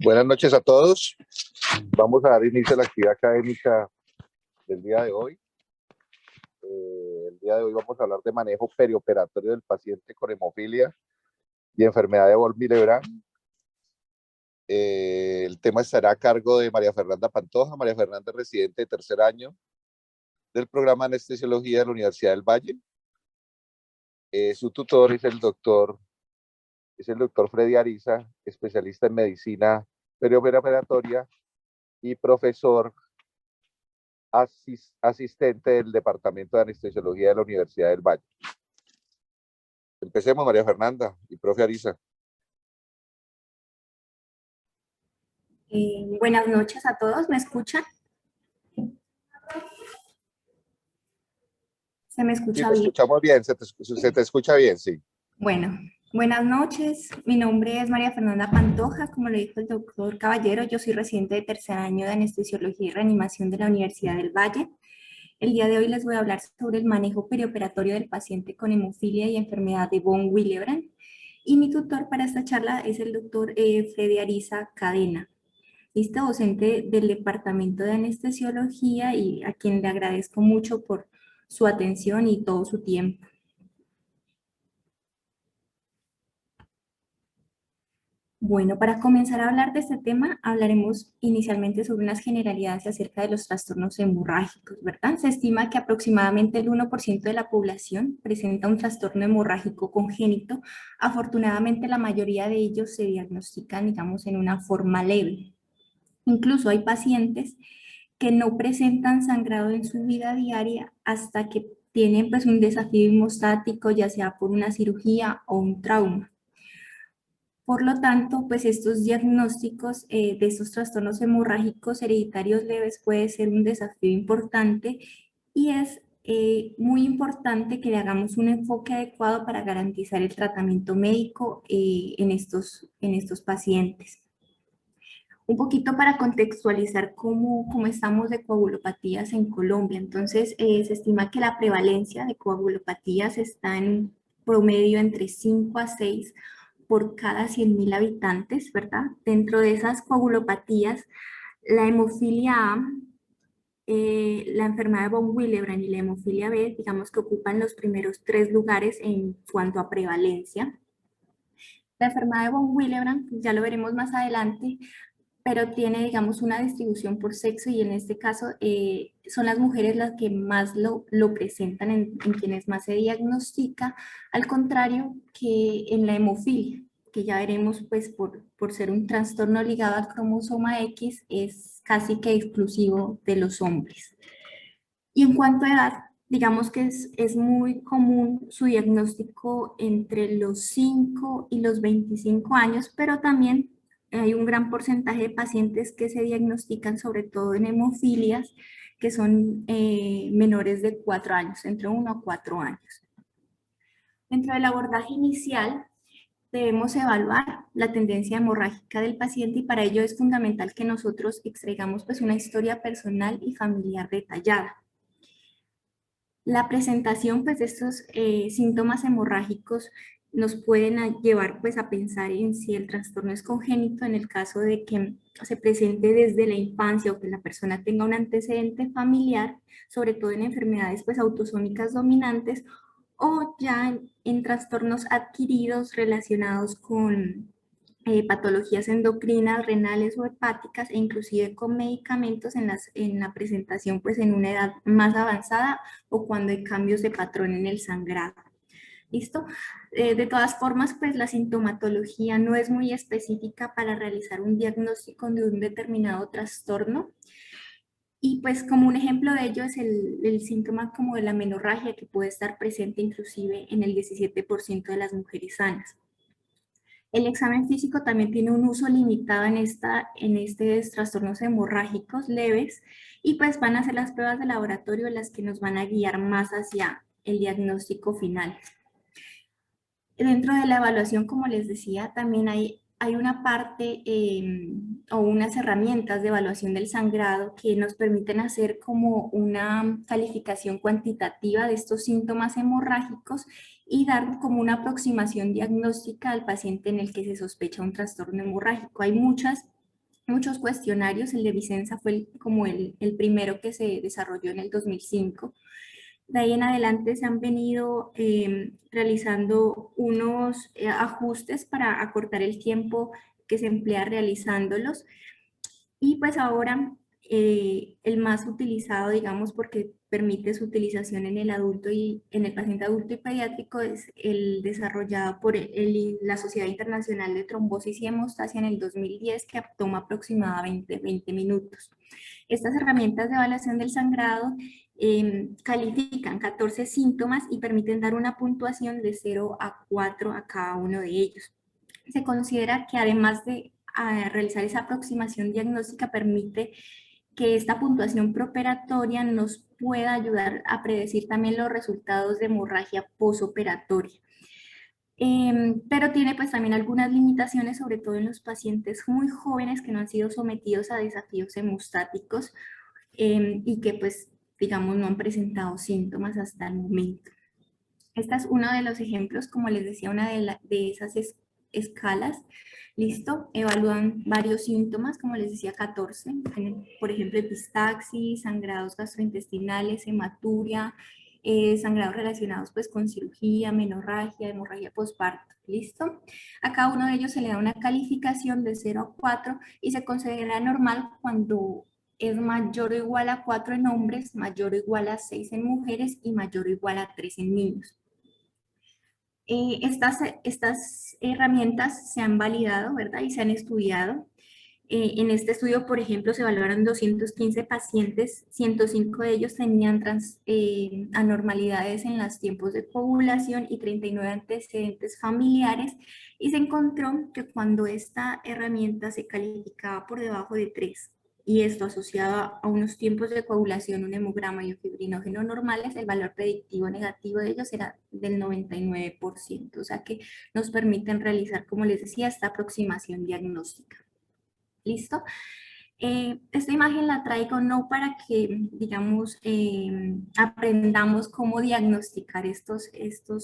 Buenas noches a todos. Vamos a dar inicio a la actividad académica del día de hoy. El día de hoy vamos a hablar de manejo perioperatorio del paciente con hemofilia y enfermedad de Von-Willebrand. El tema estará a cargo de María Fernanda Pantoja. María Fernanda es residente de tercer año del programa de anestesiología de la Universidad del Valle. Su tutor es el doctor Freddy Ariza, especialista en medicina perioperatoria y profesor asistente del Departamento de Anestesiología de la Universidad del Valle. Empecemos, María Fernanda y profe Ariza. Buenas noches a todos, ¿me escuchan? ¿Se me escucha Sí, te bien? escuchamos bien, se te escucha bien, sí. Bueno, buenas noches, mi nombre es María Fernanda Pantoja, como le dijo el doctor Caballero, yo soy residente de tercer año de Anestesiología y Reanimación de la Universidad del Valle. El día de hoy les voy a hablar sobre el manejo perioperatorio del paciente con hemofilia y enfermedad de Von Willebrand. Y mi tutor para esta charla es el doctor Freddy Ariza Cadena, ¿listo? Docente del Departamento de Anestesiología y a quien le agradezco mucho por su atención y todo su tiempo. Bueno, para comenzar a hablar de este tema, hablaremos inicialmente sobre unas generalidades acerca de los trastornos hemorrágicos, ¿verdad? Se estima que aproximadamente el 1% de la población presenta un trastorno hemorrágico congénito. Afortunadamente, la mayoría de ellos se diagnostican, digamos, en una forma leve. Incluso hay pacientes que no presentan sangrado en su vida diaria hasta que tienen pues un desafío hemostático, ya sea por una cirugía o un trauma. Por lo tanto, pues estos diagnósticos de estos trastornos hemorrágicos hereditarios leves puede ser un desafío importante y es muy importante que le hagamos un enfoque adecuado para garantizar el tratamiento médico en estos pacientes. Un poquito para contextualizar cómo estamos de coagulopatías en Colombia. Entonces, se estima que la prevalencia de coagulopatías está en promedio entre 5 a 6 por cada 100.000 habitantes, ¿verdad? Dentro de esas coagulopatías, la hemofilia A, la enfermedad de Von Willebrand y la hemofilia B, digamos que ocupan los primeros 3 lugares en cuanto a prevalencia. La enfermedad de Von Willebrand, ya lo veremos más adelante, pero tiene, digamos, una distribución por sexo y en este caso son las mujeres las que más lo presentan en quienes más se diagnostica, al contrario que en la hemofilia, que ya veremos pues por ser un trastorno ligado al cromosoma X, es casi que exclusivo de los hombres. Y en cuanto a edad, digamos que es muy común su diagnóstico entre los 5 y los 25 años, pero también hay un gran porcentaje de pacientes que se diagnostican sobre todo en hemofilias, que son menores de 4 años, entre 1 a 4 años. Dentro del abordaje inicial, debemos evaluar la tendencia hemorrágica del paciente y para ello es fundamental que nosotros extraigamos pues una historia personal y familiar detallada. La presentación pues, de estos síntomas hemorrágicos nos pueden llevar pues, a pensar en si el trastorno es congénito en el caso de que se presente desde la infancia o que la persona tenga un antecedente familiar, sobre todo en enfermedades pues, autosómicas dominantes o ya en trastornos adquiridos relacionados con patologías endocrinas, renales o hepáticas e inclusive con medicamentos en la presentación pues en una edad más avanzada o cuando hay cambios de patrón en el sangrado. ¿Listo? De todas formas, pues la sintomatología no es muy específica para realizar un diagnóstico de un determinado trastorno. Y pues como un ejemplo de ello es el síntoma como de la menorragia que puede estar presente inclusive en el 17% de las mujeres sanas. El examen físico también tiene un uso limitado en estos trastornos hemorrágicos leves y pues van a ser las pruebas de laboratorio las que nos van a guiar más hacia el diagnóstico final. Dentro de la evaluación, como les decía, también hay una parte o unas herramientas de evaluación del sangrado que nos permiten hacer como una calificación cuantitativa de estos síntomas hemorrágicos y dar como una aproximación diagnóstica al paciente en el que se sospecha un trastorno hemorrágico. Hay muchas muchos cuestionarios. El de Vicenza fue como el primero que se desarrolló en el 2005. De ahí en adelante se han venido realizando unos ajustes para acortar el tiempo que se emplea realizándolos. Y pues ahora el más utilizado, digamos, porque permite su utilización en el adulto y en el paciente adulto y pediátrico, es el desarrollado por la Sociedad Internacional de Trombosis y Hemostasia en el 2010, que toma aproximadamente 20 minutos. Estas herramientas de evaluación del sangrado califican 14 síntomas y permiten dar una puntuación de 0 a 4 a cada uno de ellos. Se considera que además de realizar esa aproximación diagnóstica, permite que esta puntuación preoperatoria nos pueda ayudar a predecir también los resultados de hemorragia posoperatoria. Pero tiene pues también algunas limitaciones, sobre todo en los pacientes muy jóvenes que no han sido sometidos a desafíos hemostáticos y que pues digamos no han presentado síntomas hasta el momento. Este es uno de los ejemplos, como les decía, una de esas escalas. Listo, evalúan varios síntomas, como les decía, 14. Por ejemplo, epistaxis, sangrados gastrointestinales, hematuria, sangrados relacionados pues con cirugía, menorragia, hemorragia posparto. ¿Listo? A cada uno de ellos se le da una calificación de 0 a 4 y se considera normal cuando es mayor o igual a 4 en hombres, mayor o igual a 6 en mujeres y mayor o igual a 3 en niños. Estas herramientas se han validado, ¿verdad? Y se han estudiado. En este estudio, por ejemplo, se evaluaron 215 pacientes, 105 de ellos tenían anormalidades en los tiempos de coagulación y 39 antecedentes familiares, y se encontró que cuando esta herramienta se calificaba por debajo de 3, y esto asociado a unos tiempos de coagulación, un hemograma y un fibrinógeno normales, el valor predictivo negativo de ellos era del 99%, o sea que nos permiten realizar, como les decía, esta aproximación diagnóstica. ¿Listo? Esta imagen la traigo no para que, digamos, aprendamos cómo diagnosticar estos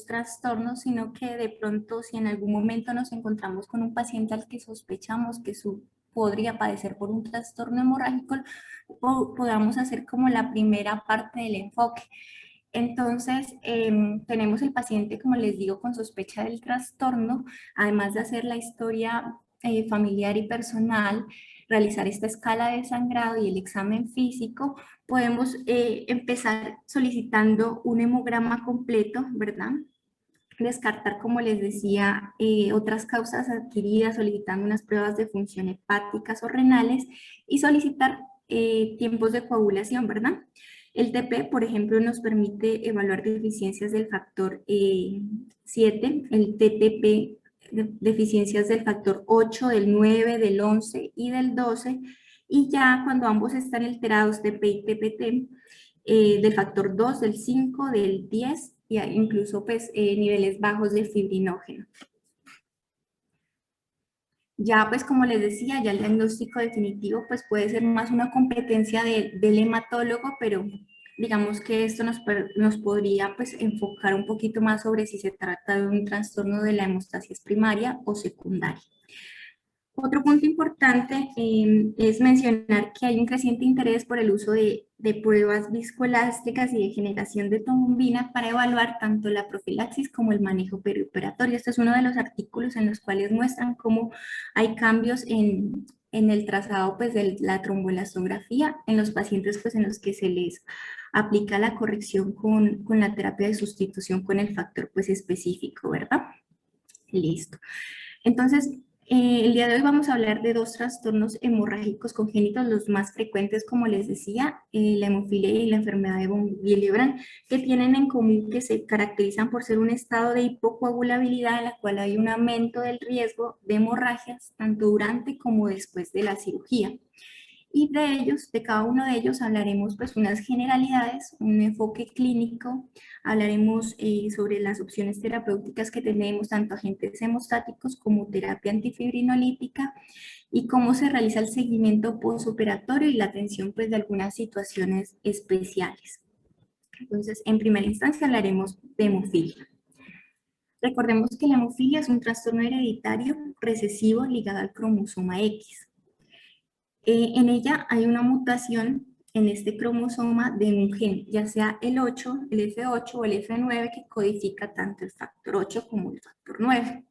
trastornos, sino que de pronto si en algún momento nos encontramos con un paciente al que sospechamos que podría padecer por un trastorno hemorrágico, podamos hacer como la primera parte del enfoque. Entonces, tenemos el paciente, como les digo, con sospecha del trastorno, además de hacer la historia familiar y personal, realizar esta escala de sangrado y el examen físico, podemos empezar solicitando un hemograma completo, ¿verdad? Descartar, como les decía, otras causas adquiridas, solicitando unas pruebas de función hepáticas o renales y solicitar tiempos de coagulación, ¿verdad? El TP, por ejemplo, nos permite evaluar deficiencias del factor 7, el TTP, deficiencias del factor 8, del 9, del 11 y del 12, y ya cuando ambos están alterados, TP y TPT, del factor 2, del 5, del 10, y incluso pues niveles bajos de fibrinógeno. Ya pues como les decía, ya el diagnóstico definitivo pues puede ser más una competencia del hematólogo, pero digamos que esto nos podría pues enfocar un poquito más sobre si se trata de un trastorno de la hemostasis primaria o secundaria. Otro punto importante es mencionar que hay un creciente interés por el uso de pruebas viscoelásticas y de generación de trombina para evaluar tanto la profilaxis como el manejo perioperatorio. Este es uno de los artículos en los cuales muestran cómo hay cambios en el trazado pues, de la tromboelastografía en los pacientes pues, en los que se les aplica la corrección con la terapia de sustitución con el factor pues, específico, ¿verdad? Listo. Entonces, el día de hoy vamos a hablar de dos trastornos hemorrágicos congénitos, los más frecuentes, como les decía, la hemofilia y la enfermedad de von Willebrand, que tienen en común que se caracterizan por ser un estado de hipocoagulabilidad en la cual hay un aumento del riesgo de hemorragias, tanto durante como después de la cirugía. Y de cada uno de ellos hablaremos pues unas generalidades, un enfoque clínico, hablaremos sobre las opciones terapéuticas que tenemos, tanto agentes hemostáticos como terapia antifibrinolítica, y cómo se realiza el seguimiento postoperatorio y la atención pues de algunas situaciones especiales. Entonces, en primera instancia hablaremos de hemofilia. Recordemos que la hemofilia es un trastorno hereditario recesivo ligado al cromosoma X. En ella hay una mutación en este cromosoma de un gen, ya sea el 8, el F8 o el F9, que codifica tanto el factor 8 como el factor 9.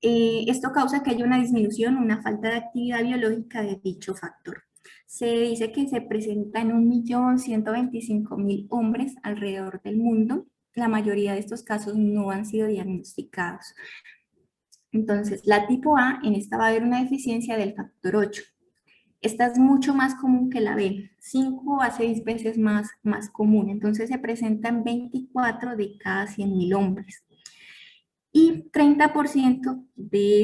Esto causa que haya una disminución, una falta de actividad biológica de dicho factor. Se dice que se presenta en 1.125.000 hombres alrededor del mundo. La mayoría de estos casos no han sido diagnosticados. Entonces, la tipo A, en esta va a haber una deficiencia del factor 8. Esta es mucho más común que la B, 5 a 6 veces más común. Entonces, se presenta en 24 de cada 100.000 hombres. Y 30% de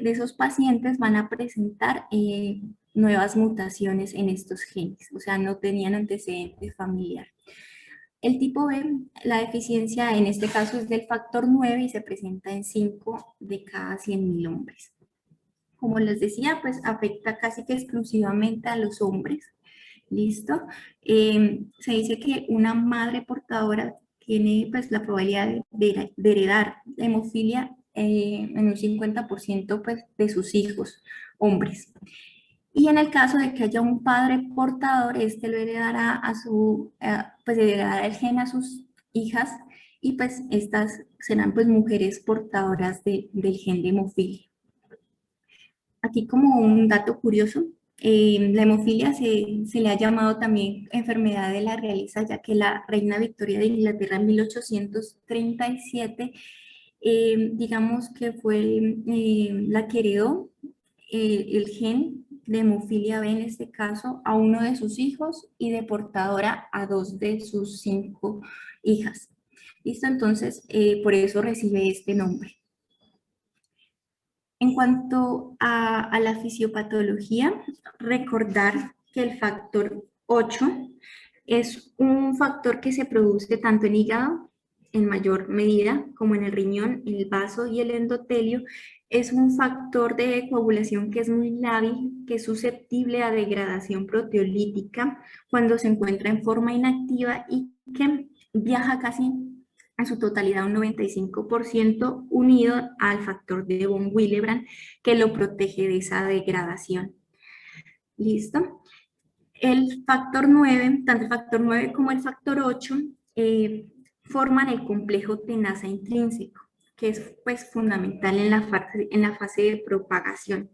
esos pacientes van a presentar nuevas mutaciones en estos genes, o sea, no tenían antecedente familiar. El tipo B, la deficiencia en este caso es del factor 9 y se presenta en 5 de cada 100.000 hombres. Como les decía, pues afecta casi que exclusivamente a los hombres. ¿Listo? Se dice que una madre portadora tiene pues la probabilidad de heredar hemofilia en un 50% pues, de sus hijos, hombres. Y en el caso de que haya un padre portador, este lo heredará pues heredará el gen a sus hijas y pues estas serán pues mujeres portadoras del gen de hemofilia. Aquí como un dato curioso, la hemofilia se le ha llamado también enfermedad de la realeza, ya que la reina Victoria de Inglaterra en 1837, digamos que fue la que heredó el gen de hemofilia B en este caso a uno de sus hijos y de portadora a 2 de sus 5 hijas. ¿Listo? Entonces, por eso recibe este nombre. En cuanto a la fisiopatología, recordar que el factor 8 es un factor que se produce tanto en hígado, en mayor medida, como en el riñón, el vaso y el endotelio. Es un factor de coagulación que es muy lábil, que es susceptible a degradación proteolítica cuando se encuentra en forma inactiva y que viaja casi en su totalidad un 95% unido al factor de von Willebrand que lo protege de esa degradación. ¿Listo? El factor 9, tanto el factor 9 como el factor 8, forman el complejo tenaza intrínseco, que es pues fundamental en la fase de propagación.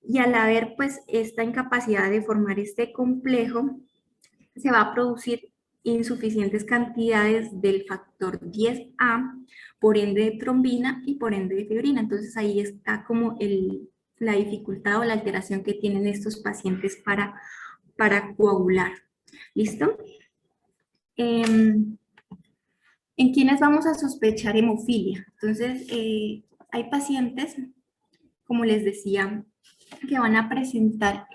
Y al haber pues esta incapacidad de formar este complejo, se va a producir insuficientes cantidades del factor 10A, por ende de trombina y por ende de fibrina. Entonces ahí está como la dificultad o la alteración que tienen estos pacientes para coagular. ¿Listo? ¿En quiénes vamos a sospechar hemofilia? Entonces, hay pacientes, como les decía, que van a presentar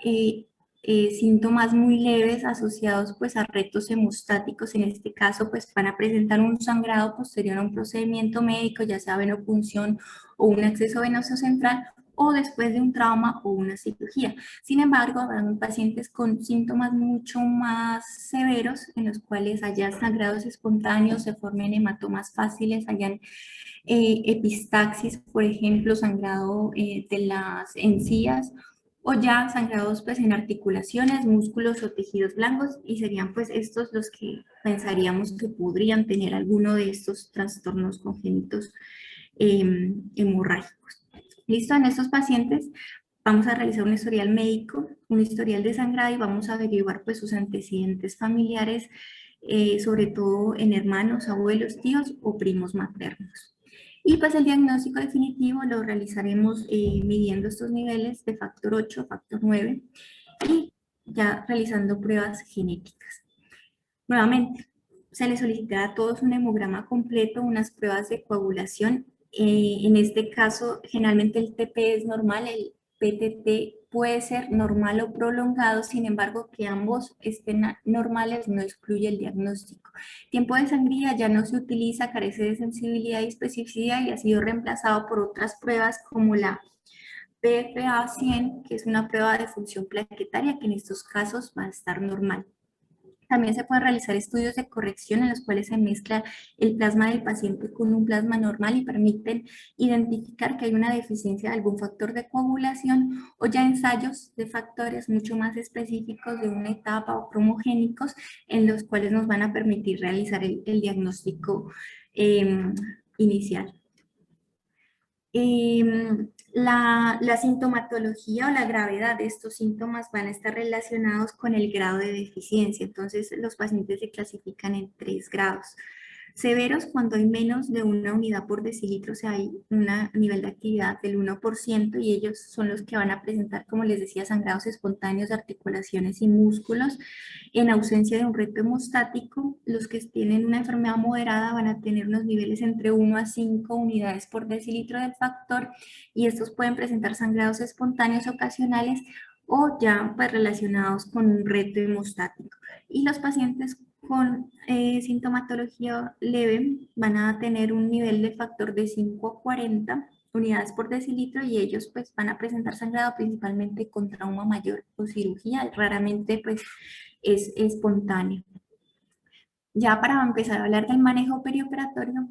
síntomas muy leves asociados pues a retos hemostáticos. En este caso pues van a presentar un sangrado posterior a un procedimiento médico, ya sea venopunción o un acceso venoso central o después de un trauma o una cirugía. Sin embargo, habrán pacientes con síntomas mucho más severos en los cuales haya sangrados espontáneos, se formen hematomas fáciles, hayan epistaxis, por ejemplo, sangrado de las encías o ya sangrados pues en articulaciones, músculos o tejidos blancos y serían pues estos los que pensaríamos que podrían tener alguno de estos trastornos congénitos hemorrágicos. Listo, en estos pacientes vamos a realizar un historial médico, un historial de sangrado y vamos a averiguar pues sus antecedentes familiares, sobre todo en hermanos, abuelos, tíos o primos maternos. Y pues el diagnóstico definitivo lo realizaremos midiendo estos niveles de factor 8, factor 9 y ya realizando pruebas genéticas. Nuevamente, se les solicitará a todos un hemograma completo, unas pruebas de coagulación. En este caso, generalmente el TP es normal, el PTT puede ser normal o prolongado, sin embargo, que ambos estén normales no excluye el diagnóstico. Tiempo de sangría ya no se utiliza, carece de sensibilidad y especificidad y ha sido reemplazado por otras pruebas como la PFA 100, que es una prueba de función plaquetaria que en estos casos va a estar normal. También se pueden realizar estudios de corrección en los cuales se mezcla el plasma del paciente con un plasma normal y permiten identificar que hay una deficiencia de algún factor de coagulación, o ya ensayos de factores mucho más específicos de una etapa o cromogénicos en los cuales nos van a permitir realizar el diagnóstico inicial. La sintomatología o la gravedad de estos síntomas van a estar relacionados con el grado de deficiencia. Entonces, los pacientes se clasifican en 3 grados. Severos cuando hay menos de 1 unidad por decilitro, o sea, hay un nivel de actividad del 1%, y ellos son los que van a presentar, como les decía, sangrados espontáneos de articulaciones y músculos. En ausencia de un reto hemostático, los que tienen una enfermedad moderada van a tener unos niveles entre 1 a 5 unidades por decilitro del factor, y estos pueden presentar sangrados espontáneos ocasionales o ya pues relacionados con un reto hemostático. Y los pacientes con sintomatología leve van a tener un nivel de factor de 5 a 40 unidades por decilitro, y ellos pues van a presentar sangrado principalmente con trauma mayor o cirugía, raramente pues es espontáneo. Ya para empezar a hablar del manejo perioperatorio,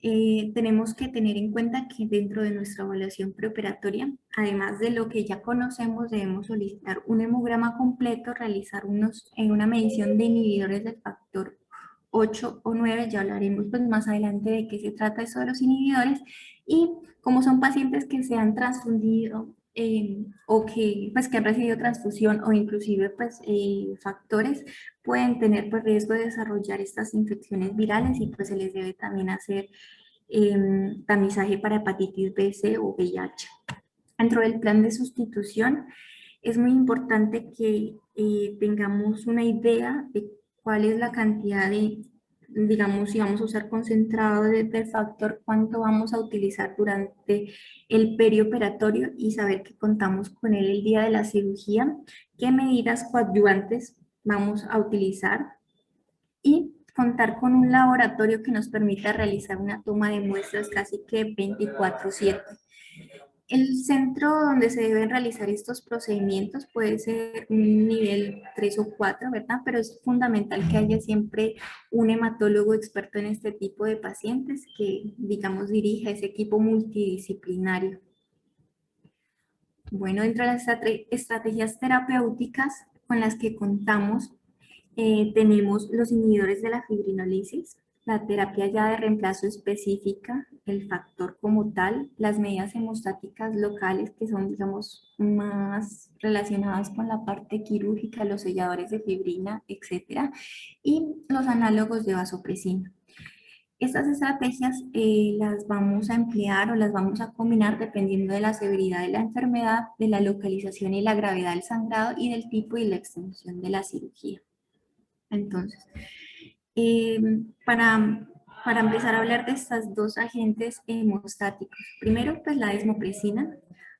tenemos que tener en cuenta que dentro de nuestra evaluación preoperatoria, además de lo que ya conocemos, debemos solicitar un hemograma completo, realizar una medición de inhibidores del factor 8 o 9, ya hablaremos pues más adelante de qué se trata eso de los inhibidores, y como son pacientes que se han transfundido o que, pues, que han recibido transfusión o inclusive pues, factores, pueden tener pues, riesgo de desarrollar estas infecciones virales, y pues se les debe también hacer tamizaje para hepatitis B, C o VIH. Dentro del plan de sustitución es muy importante que tengamos una idea de cuál es la cantidad de, digamos, si vamos a usar concentrado del factor, cuánto vamos a utilizar durante el perioperatorio, y saber que contamos con él el día de la cirugía, qué medidas coadyuvantes vamos a utilizar, y contar con un laboratorio que nos permita realizar una toma de muestras casi que 24/7. El centro donde se deben realizar estos procedimientos puede ser un nivel 3 o 4, ¿verdad? Pero es fundamental que haya siempre un hematólogo experto en este tipo de pacientes que, digamos, dirija ese equipo multidisciplinario. Bueno, dentro de las estrategias terapéuticas con las que contamos, tenemos los inhibidores de la fibrinolisis, la terapia ya de reemplazo específica, el factor como tal, las medidas hemostáticas locales que son, digamos, más relacionadas con la parte quirúrgica, los selladores de fibrina, etcétera, y los análogos de vasopresina. Estas estrategias las vamos a emplear o las vamos a combinar dependiendo de la severidad de la enfermedad, de la localización y la gravedad del sangrado y del tipo y la extensión de la cirugía. Entonces, eh, para, para empezar a hablar de estos dos agentes hemostáticos, primero pues la desmopresina.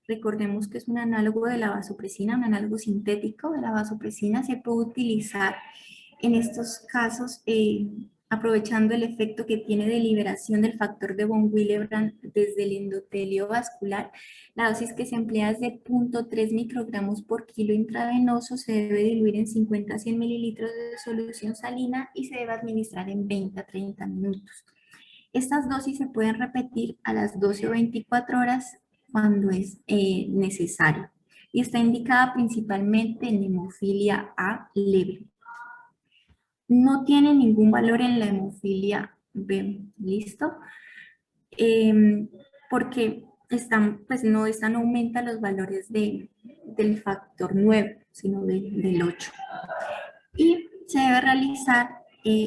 Recordemos que es un análogo de la vasopresina, un análogo sintético de la vasopresina. Se puede utilizar en estos casos aprovechando el efecto que tiene de liberación del factor de von Willebrand desde el endotelio vascular. La dosis que se emplea es de 0.3 microgramos por kilo intravenoso, se debe diluir en 50 a 100 mililitros de solución salina y se debe administrar en 20 a 30 minutos. Estas dosis se pueden repetir a las 12 o 24 horas cuando es necesario, y está indicada principalmente en hemofilia A leve. No tiene ningún valor en la hemofilia B, ¿listo? Porque pues no aumentan los valores del factor 9, sino del 8. Y se debe realizar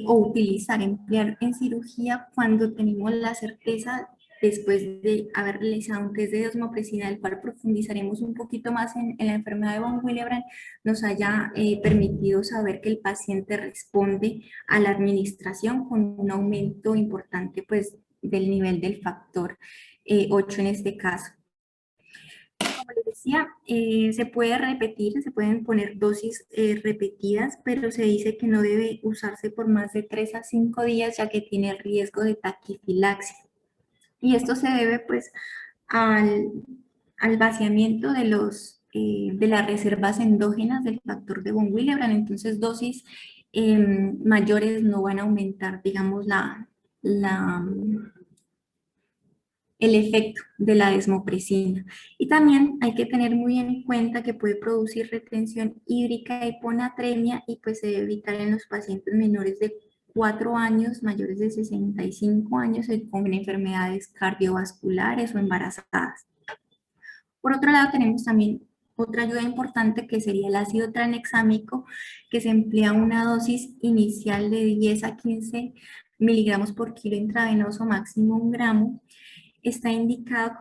o utilizar, emplear en cirugía cuando tenemos la certeza, después de haber realizado un test de desmopresina, del cual profundizaremos un poquito más en la enfermedad de von Willebrand, nos haya permitido saber que el paciente responde a la administración con un aumento importante pues, del nivel del factor 8 en este caso. Como les decía, se puede repetir, se pueden poner dosis repetidas, pero se dice que no debe usarse por más de 3 a 5 días, ya que tiene riesgo de taquifilaxia. Y esto se debe pues al vaciamiento de las reservas endógenas del factor de von Willebrand. Entonces, dosis mayores no van a aumentar, digamos, la, el efecto de la desmopresina. Y también hay que tener muy en cuenta que puede producir retención hídrica, hiponatremia, y pues se debe evitar en los pacientes menores de 4 años, mayores de 65 años, con enfermedades cardiovasculares o embarazadas. Por otro lado, tenemos también otra ayuda importante que sería el ácido tranexámico, que se emplea una dosis inicial de 10 a 15 miligramos por kilo intravenoso, máximo 1 gramo. Está indicado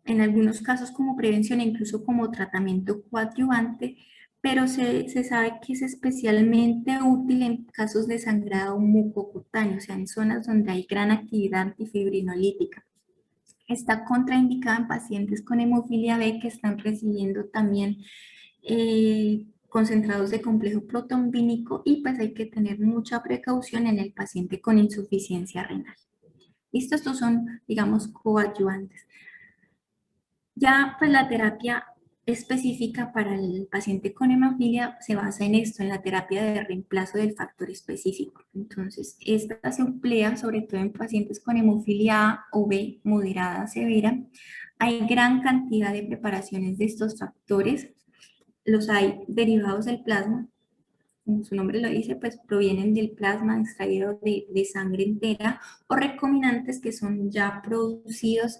en algunos casos como prevención e incluso como tratamiento coadyuvante, pero se sabe que es especialmente útil en casos de sangrado mucocutáneo, o sea, en zonas donde hay gran actividad antifibrinolítica. Está contraindicada en pacientes con hemofilia B que están recibiendo también concentrados de complejo protombínico, y pues hay que tener mucha precaución en el paciente con insuficiencia renal. ¿Listo? Estos son, digamos, coadyuvantes. Ya pues la terapia específica para el paciente con hemofilia se basa en esto, en la terapia de reemplazo del factor específico. Entonces, esta se emplea sobre todo en pacientes con hemofilia A o B moderada severa. Hay gran cantidad de preparaciones de estos factores. Los hay derivados del plasma, como su nombre lo dice, pues provienen del plasma extraído de sangre entera, o recombinantes que son ya producidos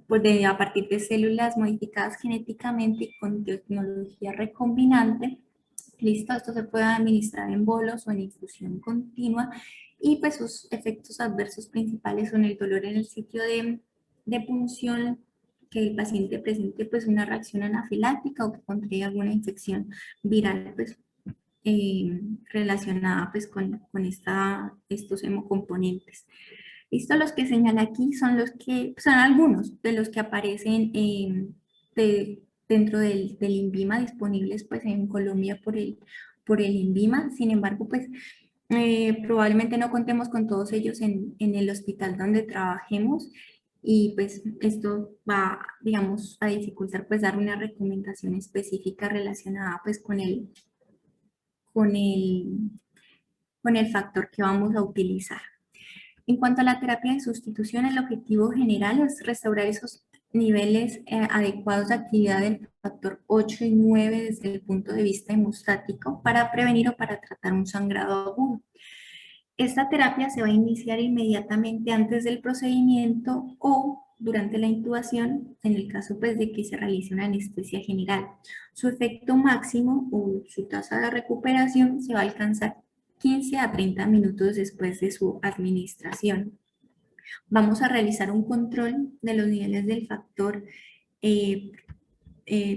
pues a partir de células modificadas genéticamente y con tecnología recombinante. Listo, esto se puede administrar en bolos o en infusión continua, y pues sus efectos adversos principales son el dolor en el sitio de punción, que el paciente presente pues una reacción anafiláctica o que contraiga alguna infección viral pues relacionada pues con estos hemocomponentes. Listo, los que señala aquí son son algunos de los que aparecen dentro del INVIMA disponibles pues en Colombia por el INVIMA. Sin embargo, pues probablemente no contemos con todos ellos en el hospital donde trabajemos, y pues esto va, digamos, a dificultar pues dar una recomendación específica relacionada pues con el, con el factor que vamos a utilizar. En cuanto a la terapia de sustitución, el objetivo general es restaurar esos niveles adecuados de actividad del factor 8 y 9 desde el punto de vista hemostático para prevenir o para tratar un sangrado agudo. Esta terapia se va a iniciar inmediatamente antes del procedimiento o durante la intubación, en el caso pues, de que se realice una anestesia general. Su efecto máximo o su tasa de recuperación se va a alcanzar 15 a 30 minutos después de su administración. Vamos a realizar un control de los niveles del factor eh,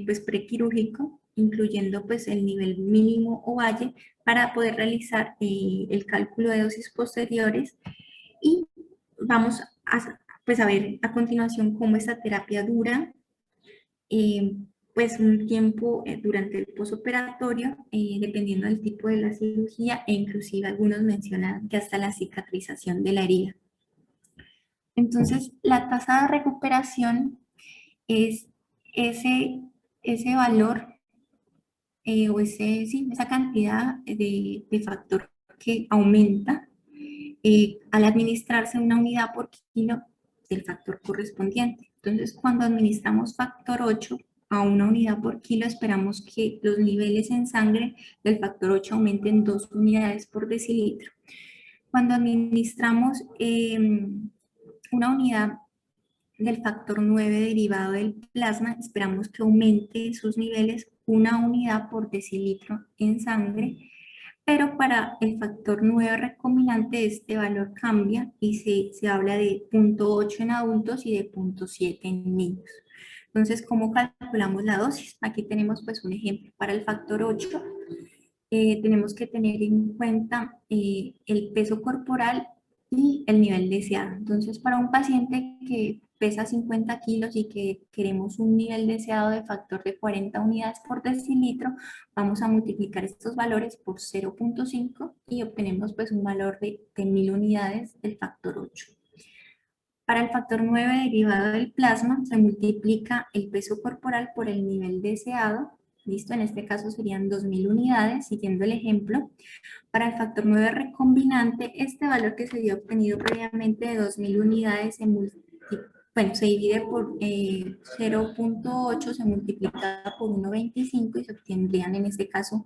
pues prequirúrgico, incluyendo pues el nivel mínimo o valle, para poder realizar el cálculo de dosis posteriores. Y vamos pues a ver a continuación cómo esta terapia dura pues un tiempo durante el posoperatorio, dependiendo del tipo de la cirugía, e inclusive algunos mencionan que hasta la cicatrización de la herida. Entonces, la tasa de recuperación es ese valor o sí, esa cantidad de factor que aumenta al administrarse una unidad por kilo del factor correspondiente. Entonces, cuando administramos factor 8 a una unidad por kilo, esperamos que los niveles en sangre del factor 8 aumenten 2 unidades por decilitro. Cuando administramos una unidad del factor 9 derivado del plasma, esperamos que aumente sus niveles 1 unidad por decilitro en sangre, pero para el factor 9 recombinante este valor cambia y se habla de 0.8 en adultos y de 0.7 en niños. Entonces, ¿cómo calculamos la dosis? Aquí tenemos pues un ejemplo. Para el factor 8 tenemos que tener en cuenta el peso corporal y el nivel deseado. Entonces, para un paciente que pesa 50 kilos y que queremos un nivel deseado de factor de 40 unidades por decilitro, vamos a multiplicar estos valores por 0.5 y obtenemos pues un valor de 1000 unidades del factor 8. Para el factor 9 derivado del plasma se multiplica el peso corporal por el nivel deseado ¿Listo? En este caso serían 2.000 unidades, siguiendo el ejemplo. Para el factor 9 recombinante, este valor que se había obtenido previamente de 2.000 unidades se divide por 0.8, se multiplica por 1.25 y se obtendrían en este caso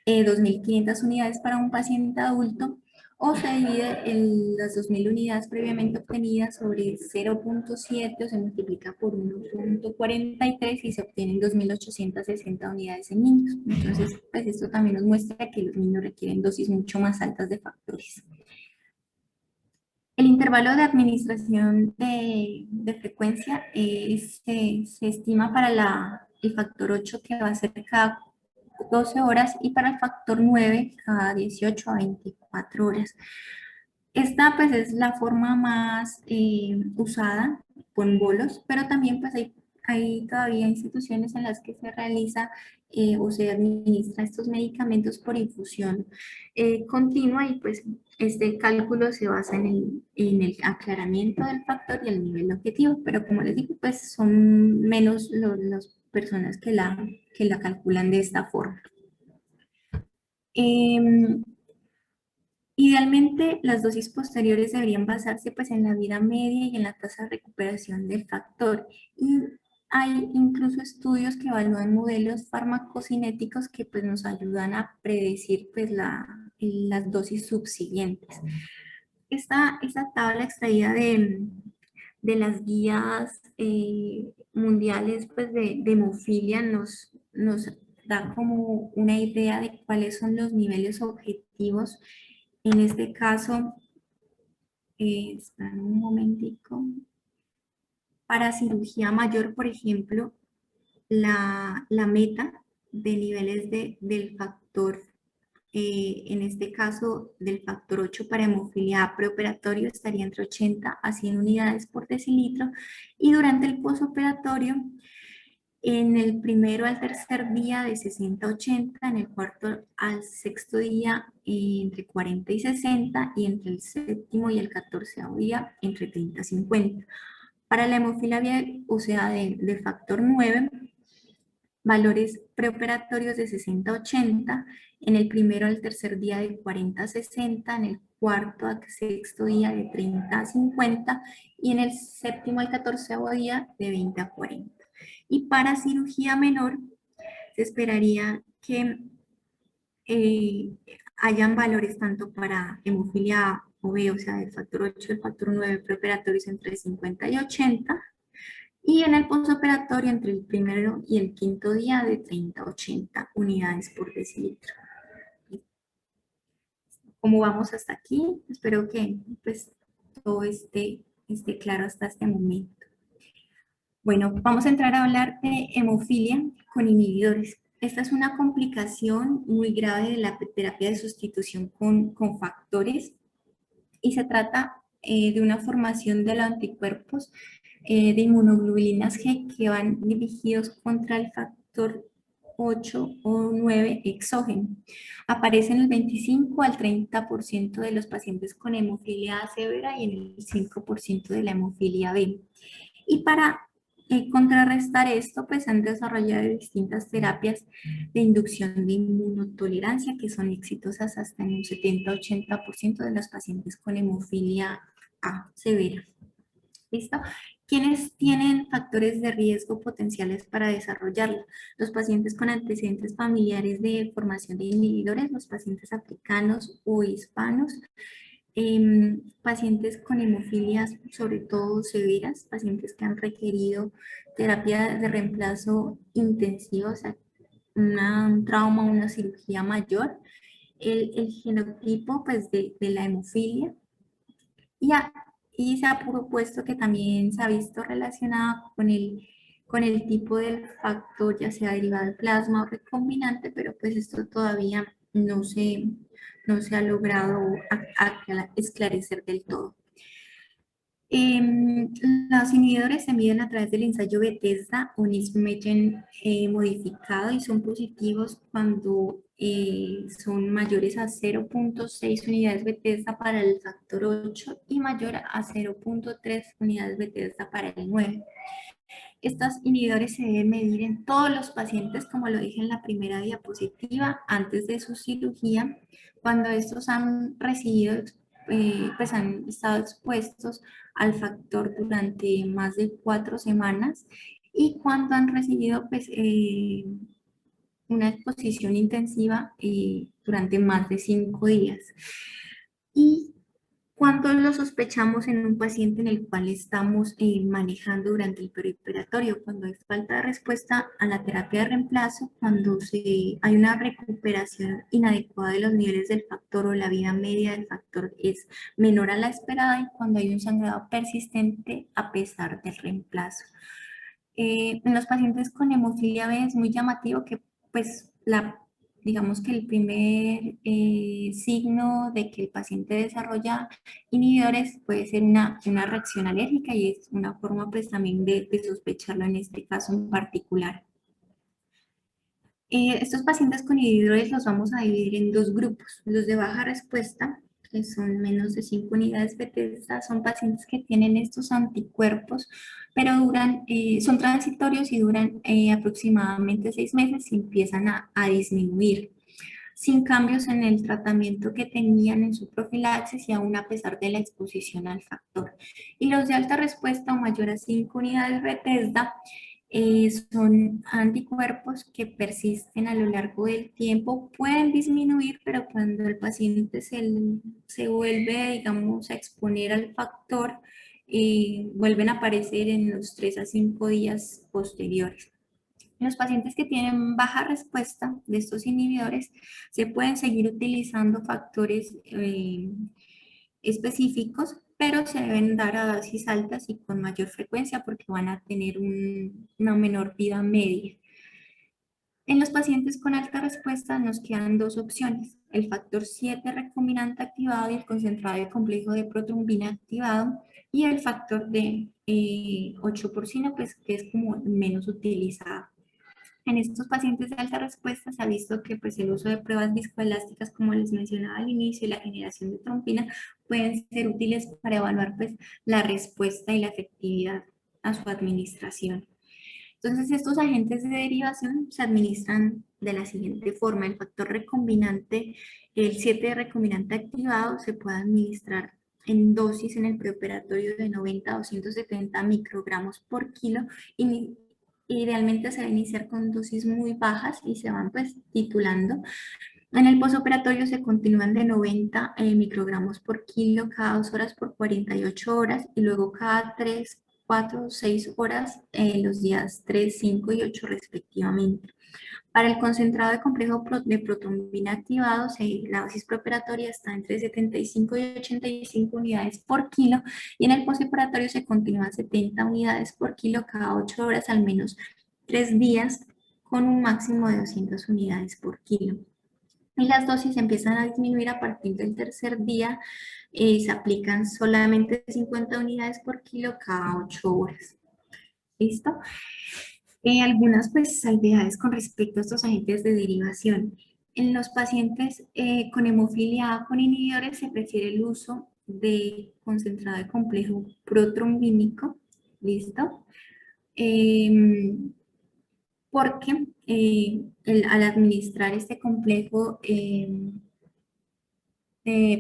2.500 unidades para un paciente adulto, o se divide las 2.000 unidades previamente obtenidas sobre 0.7 o se multiplica por 1.43 y se obtienen 2.860 unidades en niños. Entonces, pues esto también nos muestra que los niños requieren dosis mucho más altas de factores. El intervalo de administración de frecuencia se estima para el factor 8 que va a ser cada 12 horas y para el factor 9 cada 18 a 24 horas. Esta pues es la forma más usada con bolos, pero también pues hay todavía instituciones en las que se realiza o se administra estos medicamentos por infusión continua y pues este cálculo se basa en el aclaramiento del factor y el nivel objetivo, pero como les digo, pues son menos las personas que la calculan de esta forma. Idealmente, las dosis posteriores deberían basarse pues, en la vida media y en la tasa de recuperación del factor. Y hay incluso estudios que evalúan modelos farmacocinéticos que pues, nos ayudan a predecir pues, las dosis subsiguientes. Esta tabla extraída de las guías mundiales pues, de hemofilia nos da como una idea de cuáles son los niveles objetivos. En este caso, esperen un momentico. Para cirugía mayor, por ejemplo, la meta de niveles del factor, en este caso del factor 8 para hemofilia preoperatorio estaría entre 80 a 100 unidades por decilitro y durante el posoperatorio en el primero al tercer día de 60 a 80, en el cuarto al sexto día entre 40 y 60 y entre el séptimo y el 14º día entre 30 y 50. Para la hemofilia viral, o sea, del factor 9, valores preoperatorios de 60 a 80, en el primero al tercer día de 40 a 60, en el cuarto al sexto día de 30 a 50 y en el séptimo al 14º día de 20 a 40. Y para cirugía menor, se esperaría que hayan valores tanto para hemofilia B, o sea, del factor 8 y el factor 9 preoperatorios entre 50 y 80, y en el postoperatorio entre el primero y el quinto día de 30 a 80 unidades por decilitro. Como vamos hasta aquí, espero que pues, todo esté claro hasta este momento. Bueno, vamos a entrar a hablar de hemofilia con inhibidores. Esta es una complicación muy grave de la terapia de sustitución con factores y se trata de una formación de los anticuerpos de inmunoglobulinas G que van dirigidos contra el factor 8 o 9 exógeno. Aparece en el 25 al 30% de los pacientes con hemofilia A severa y en el 5% de la hemofilia B. Y para contrarrestar esto, pues han desarrollado distintas terapias de inducción de inmunotolerancia que son exitosas hasta en un 70-80% de los pacientes con hemofilia A severa. ¿Listo? ¿Quiénes tienen factores de riesgo potenciales para desarrollarla? Los pacientes con antecedentes familiares de formación de inhibidores, los pacientes africanos o hispanos, pacientes con hemofilias, sobre todo severas, pacientes que han requerido terapia de reemplazo intensiva, o sea, un trauma, una cirugía mayor, el genotipo pues, de la hemofilia, y se ha propuesto que también se ha visto relacionado con el tipo del factor, ya sea derivado del plasma o recombinante, pero pues esto todavía no se ha logrado esclarecer del todo. Los inhibidores se miden a través del ensayo Bethesda o Nismegen modificado y son positivos cuando son mayores a 0.6 unidades Bethesda para el factor 8 y mayor a 0.3 unidades Bethesda para el 9. Estos inhibidores se deben medir en todos los pacientes, como lo dije en la primera diapositiva, antes de su cirugía, cuando estos han recibido, pues han estado expuestos al factor durante más de 4 semanas y cuando han recibido pues, una exposición intensiva durante más de 5 días. Y cuando lo sospechamos en un paciente en el cual estamos manejando durante el perioperatorio, cuando hay falta de respuesta a la terapia de reemplazo, cuando hay una recuperación inadecuada de los niveles del factor o la vida media del factor es menor a la esperada y cuando hay un sangrado persistente a pesar del reemplazo. En los pacientes con hemofilia B es muy llamativo que pues digamos que el primer signo de que el paciente desarrolla inhibidores puede ser una reacción alérgica y es una forma pues también de sospecharlo en este caso en particular. Estos pacientes con inhibidores los vamos a dividir en dos grupos. Los de baja respuesta, que son menos de 5 unidades Bethesda, son pacientes que tienen estos anticuerpos, pero son transitorios y duran aproximadamente 6 meses y empiezan a disminuir, sin cambios en el tratamiento que tenían en su profilaxis y aún a pesar de la exposición al factor. Y los de alta respuesta o mayor a 5 unidades Bethesda son anticuerpos que persisten a lo largo del tiempo, pueden disminuir, pero cuando el paciente se vuelve, digamos, a exponer al factor, vuelven a aparecer en los 3 a 5 días posteriores. En los pacientes que tienen baja respuesta de estos inhibidores, se pueden seguir utilizando factores específicos, pero se deben dar a dosis altas y con mayor frecuencia porque van a tener una menor vida media. En los pacientes con alta respuesta nos quedan dos opciones, el factor 7 recombinante activado y el concentrado de complejo de protrombina activado, y el factor de 8 porcino, pues que es como menos utilizado. En estos pacientes de alta respuesta se ha visto que pues, el uso de pruebas viscoelásticas, como les mencionaba al inicio, y la generación de trombina pueden ser útiles para evaluar pues, la respuesta y la efectividad a su administración. Entonces, estos agentes de derivación se administran de la siguiente forma. El factor recombinante, el 7 recombinante activado, se puede administrar en dosis en el preoperatorio de 90 a 270 microgramos por kilo. Y idealmente se va a iniciar con dosis muy bajas y se van pues titulando. En el posoperatorio se continúan de 90 microgramos por kilo cada 2 horas por 48 horas y luego cada 3, 4, 6 horas los días 3, 5 y 8 respectivamente. Para el concentrado de complejo de protrombina activado, la dosis preoperatoria está entre 75 y 85 unidades por kilo y en el posoperatorio se continúa 70 unidades por kilo cada 8 horas al menos 3 días con un máximo de 200 unidades por kilo. Y las dosis empiezan a disminuir a partir del tercer día. Se aplican solamente 50 unidades por kilo cada 8 horas. ¿Listo? Algunas pues salvedades con respecto a estos agentes de derivación. En los pacientes con hemofilia A con inhibidores se prefiere el uso de concentrado de complejo protrombínico. ¿Listo? Porque al administrar este complejo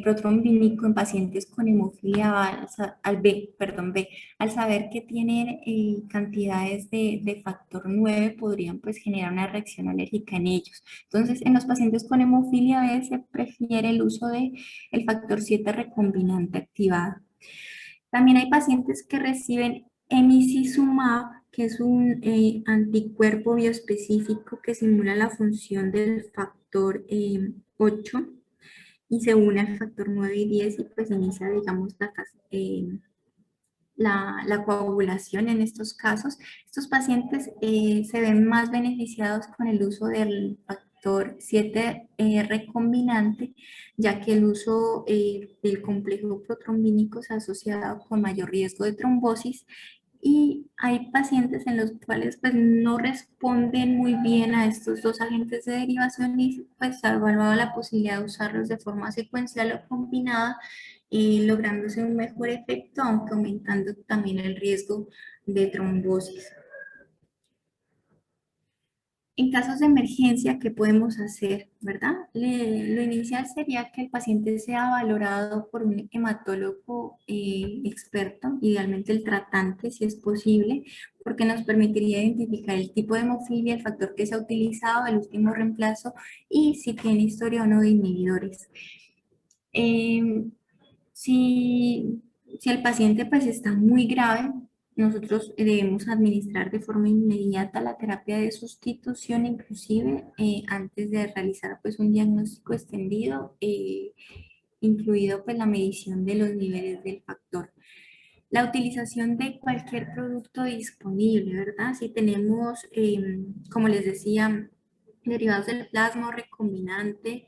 protrombínico en pacientes con hemofilia B, al saber que tienen cantidades de factor 9, podrían pues generar una reacción alérgica en ellos. Entonces, en los pacientes con hemofilia B se prefiere el uso de el factor 7 recombinante activado. También hay pacientes que reciben emicizumab, que es un anticuerpo bioespecífico que simula la función del factor 8 y se une al factor 9 y 10 y pues inicia, digamos, la coagulación en estos casos. Estos pacientes se ven más beneficiados con el uso del factor 7 recombinante, ya que el uso del complejo protrombínico se ha asociado con mayor riesgo de trombosis y hay pacientes en los cuales pues no responden muy bien a estos dos agentes de derivación y pues se ha evaluado la posibilidad de usarlos de forma secuencial o combinada, lográndose un mejor efecto, aunque aumentando también el riesgo de trombosis. En casos de emergencia, ¿qué podemos hacer, verdad? Lo inicial sería que el paciente sea valorado por un hematólogo experto, idealmente el tratante, si es posible, porque nos permitiría identificar el tipo de hemofilia, el factor que se ha utilizado, el último reemplazo y si tiene historia o no de inhibidores. Eh, si, si el paciente pues está muy grave, nosotros debemos administrar de forma inmediata la terapia de sustitución, inclusive antes de realizar pues un diagnóstico extendido, incluido pues la medición de los niveles del factor. La utilización de cualquier producto disponible, ¿verdad? Si tenemos, como les decía, derivados del plasma o recombinante,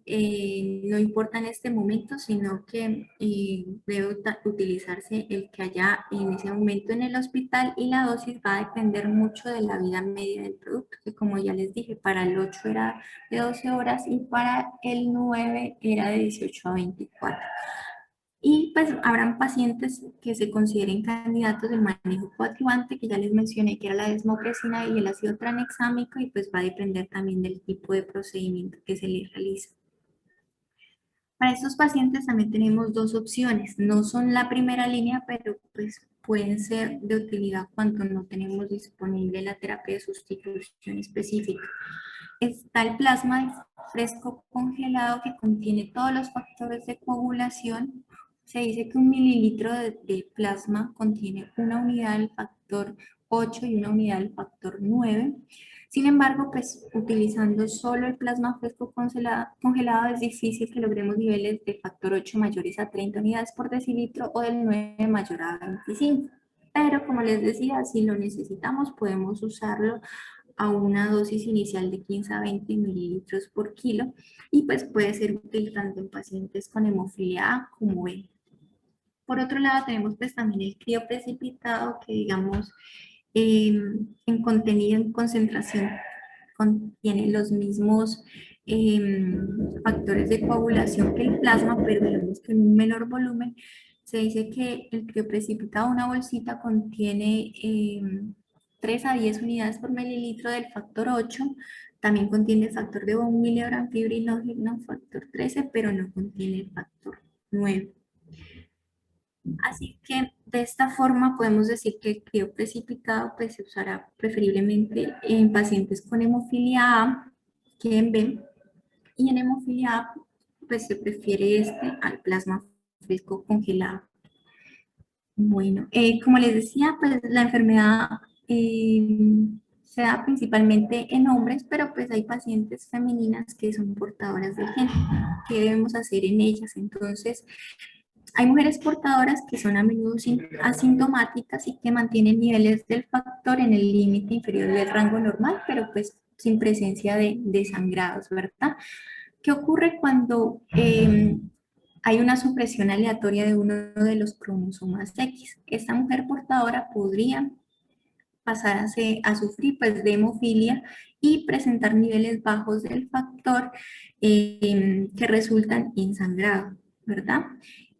no importa en este momento, sino que debe utilizarse el que haya en ese momento en el hospital y la dosis va a depender mucho de la vida media del producto, que como ya les dije, para el 8 era de 12 horas y para el 9 era de 18 a 24. Y pues habrán pacientes que se consideren candidatos del manejo coadyuvante, que ya les mencioné que era la desmopresina y el ácido tranexámico, y pues va a depender también del tipo de procedimiento que se les realiza. Para estos pacientes también tenemos dos opciones. No son la primera línea, pero pues pueden ser de utilidad cuando no tenemos disponible la terapia de sustitución específica. Está el plasma fresco congelado que contiene todos los factores de coagulación. Se dice que un mililitro de plasma contiene una unidad del factor 8 y una unidad del factor 9. Sin embargo, pues utilizando solo el plasma fresco congelado es difícil que logremos niveles de factor 8 mayores a 30 unidades por decilitro o del 9 mayor a 25. Pero como les decía, si lo necesitamos podemos usarlo a una dosis inicial de 15 a 20 mililitros por kilo y pues puede ser útil tanto en pacientes con hemofilia A como B. Por otro lado tenemos pues también el crioprecipitado que digamos en contenido, en concentración, contiene los mismos factores de coagulación que el plasma, pero digamos que en un menor volumen. Se dice que el crioprecipitado, una bolsita, contiene 3 a 10 unidades por mililitro del factor 8. También contiene el factor de von Willebrand, fibrinógeno, factor 13, pero no contiene el factor 9. Así que de esta forma podemos decir que el crío precipitado pues, se usará preferiblemente en pacientes con hemofilia A que en B, y en hemofilia A pues se prefiere este al plasma fresco congelado. Bueno, como les decía, pues la enfermedad se da principalmente en hombres, pero pues hay pacientes femeninas que son portadoras del gen. ¿Qué debemos hacer en ellas? Entonces, hay mujeres portadoras que son a menudo asintomáticas y que mantienen niveles del factor en el límite inferior del rango normal, pero pues sin presencia de sangrados, ¿verdad? ¿Qué ocurre cuando hay una supresión aleatoria de uno de los cromosomas X? Esta mujer portadora podría pasar a sufrir pues, de hemofilia y presentar niveles bajos del factor que resultan en sangrado, ¿verdad?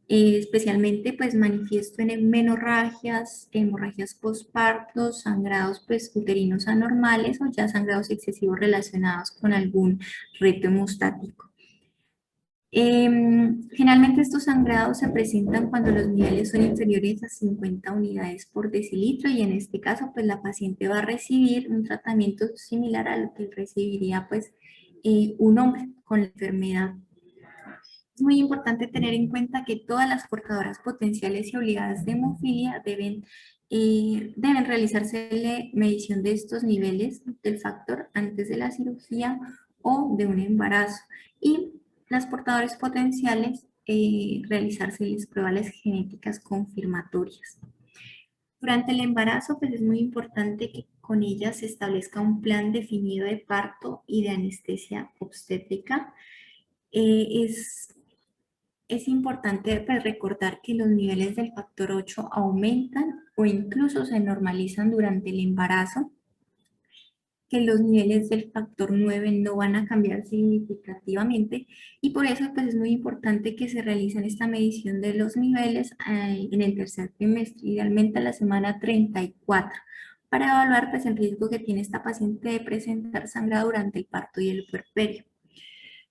Especialmente pues manifiesto en menorragias, hemorragias postpartos, sangrados pues uterinos anormales o ya sangrados excesivos relacionados con algún reto hemostático. Generalmente estos sangrados se presentan cuando los niveles son inferiores a 50 unidades por decilitro y en este caso pues la paciente va a recibir un tratamiento similar a lo que recibiría pues un hombre con la enfermedad. Es muy importante tener en cuenta que todas las portadoras potenciales y obligadas de hemofilia deben realizarse la medición de estos niveles del factor antes de la cirugía o de un embarazo. Y las portadoras potenciales realizarse las pruebas genéticas confirmatorias. Durante el embarazo, pues es muy importante que con ellas se establezca un plan definido de parto y de anestesia obstétrica. Es importante pues, recordar que los niveles del factor 8 aumentan o incluso se normalizan durante el embarazo, que los niveles del factor 9 no van a cambiar significativamente y por eso pues, es muy importante que se realicen esta medición de los niveles en el tercer trimestre, idealmente a la semana 34, para evaluar pues, el riesgo que tiene esta paciente de presentar sangrado durante el parto y el puerperio.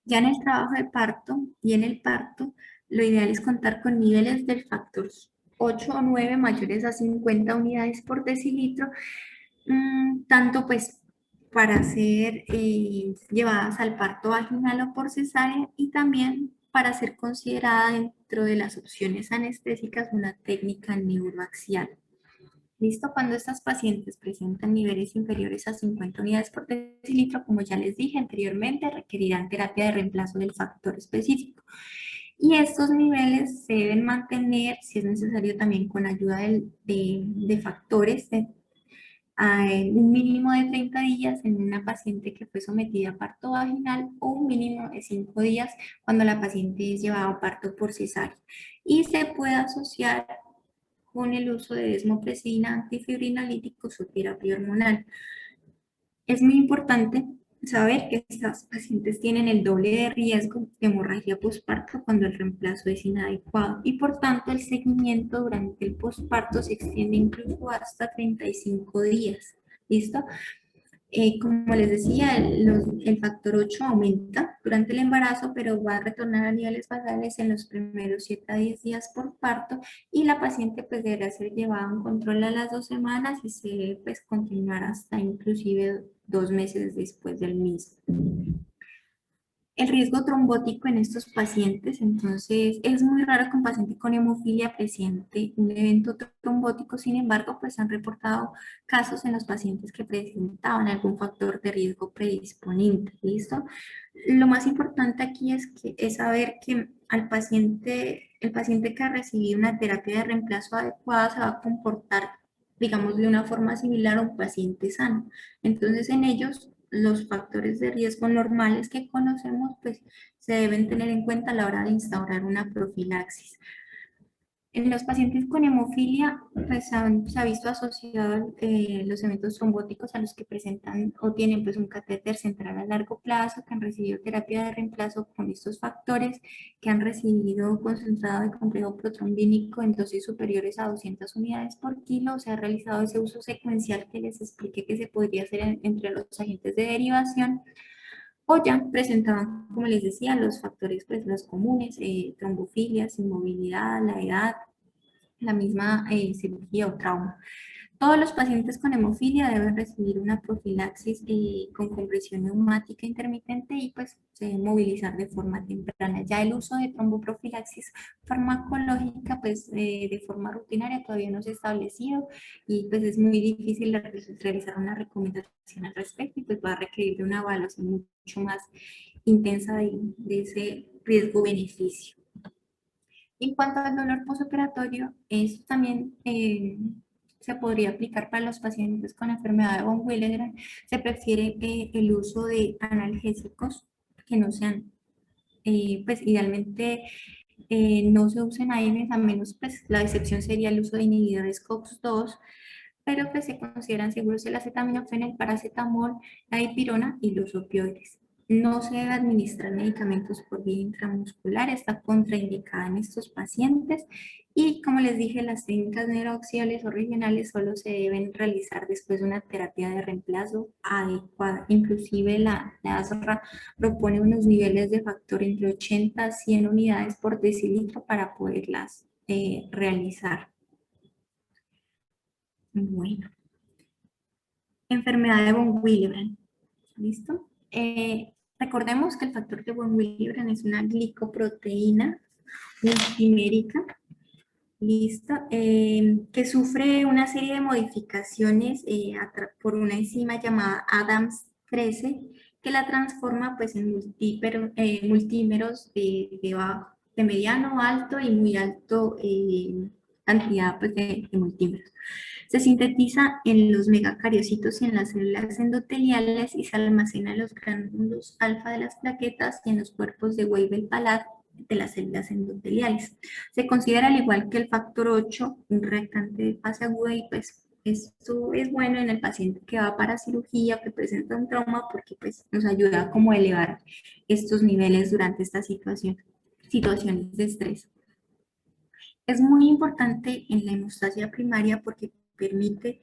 Ya en el trabajo de parto y en el parto, lo ideal es contar con niveles del factor 8 o 9 mayores a 50 unidades por decilitro, tanto pues para ser llevadas al parto vaginal o por cesárea y también para ser considerada dentro de las opciones anestésicas una técnica neuroaxial. ¿Listo? Cuando estas pacientes presentan niveles inferiores a 50 unidades por decilitro, como ya les dije anteriormente, requerirán terapia de reemplazo del factor específico. Y estos niveles se deben mantener, si es necesario, también con ayuda de factores a un mínimo de 30 días en una paciente que fue sometida a parto vaginal o un mínimo de 5 días cuando la paciente es llevada a parto por cesárea. Y se puede asociar con el uso de desmopresina, antifibrinolíticos o terapia hormonal. Es muy importante saber que estas pacientes tienen el doble de riesgo de hemorragia postparto cuando el reemplazo es inadecuado y por tanto el seguimiento durante el postparto se extiende incluso hasta 35 días. ¿Listo? Como les decía, el factor 8 aumenta durante el embarazo, pero va a retornar a niveles basales en los primeros 7 a 10 días por parto y la paciente pues deberá ser llevada a un control a las 2 semanas y se debe pues continuar hasta inclusive 2 meses después del mismo. El riesgo trombótico en estos pacientes, entonces es muy raro que un paciente con hemofilia presente un evento trombótico, sin embargo, pues han reportado casos en los pacientes que presentaban algún factor de riesgo predisponente, ¿listo? Lo más importante aquí es saber que el paciente que ha recibido una terapia de reemplazo adecuada se va a comportar, digamos, de una forma similar a un paciente sano. Entonces, en ellos los factores de riesgo normales que conocemos, pues se deben tener en cuenta a la hora de instaurar una profilaxis. En los pacientes con hemofilia, pues se ha visto asociado los eventos trombóticos a los que presentan o tienen pues un catéter central a largo plazo, que han recibido terapia de reemplazo con estos factores, que han recibido concentrado de complejo protrombínico en dosis superiores a 200 unidades por kilo, se ha realizado ese uso secuencial que les expliqué que se podría hacer entre los agentes de derivación, o ya presentaban, como les decía, los factores, pues los comunes, trombofilias, inmovilidad, la edad, la misma cirugía o trauma. Todos los pacientes con hemofilia deben recibir una profilaxis con compresión neumática intermitente y pues se debe movilizar de forma temprana. Ya el uso de tromboprofilaxis farmacológica pues de forma rutinaria todavía no se ha establecido y pues es muy difícil realizar una recomendación al respecto y pues va a requerir de una evaluación mucho más intensa de ese riesgo-beneficio. En cuanto al dolor postoperatorio, eso también se podría aplicar para los pacientes con enfermedad de von Willebrand. Se prefiere el uso de analgésicos que no sean, pues idealmente no se usen AINES, a menos pues la excepción sería el uso de inhibidores COX-2, pero que se consideran seguros el acetaminofén, el paracetamol, la dipirona y los opioides. No se debe administrar medicamentos por vía intramuscular, está contraindicada en estos pacientes y como les dije, las técnicas neuroaxiales o regionales solo se deben realizar después de una terapia de reemplazo adecuada. Inclusive la ASRA propone unos niveles de factor entre 80 a 100 unidades por decilitro para poderlas realizar. Bueno. Enfermedad de von Willebrand. ¿Listo? Recordemos que el factor de von Willebrand es una glicoproteína multimérica, ¿listo? Que sufre una serie de modificaciones por una enzima llamada ADAMS13 que la transforma pues, en multímeros de mediano, alto y muy alto cantidad pues, de multímeros. Se sintetiza en los megacariocitos y en las células endoteliales y se almacena en los gránulos alfa de las plaquetas y en los cuerpos de Weibel-Palade de las células endoteliales. Se considera al igual que el factor 8 un reactante de fase aguda y pues esto es bueno en el paciente que va para cirugía, que presenta un trauma porque pues nos ayuda como a elevar estos niveles durante esta situaciones de estrés. Es muy importante en la hemostasia primaria porque permite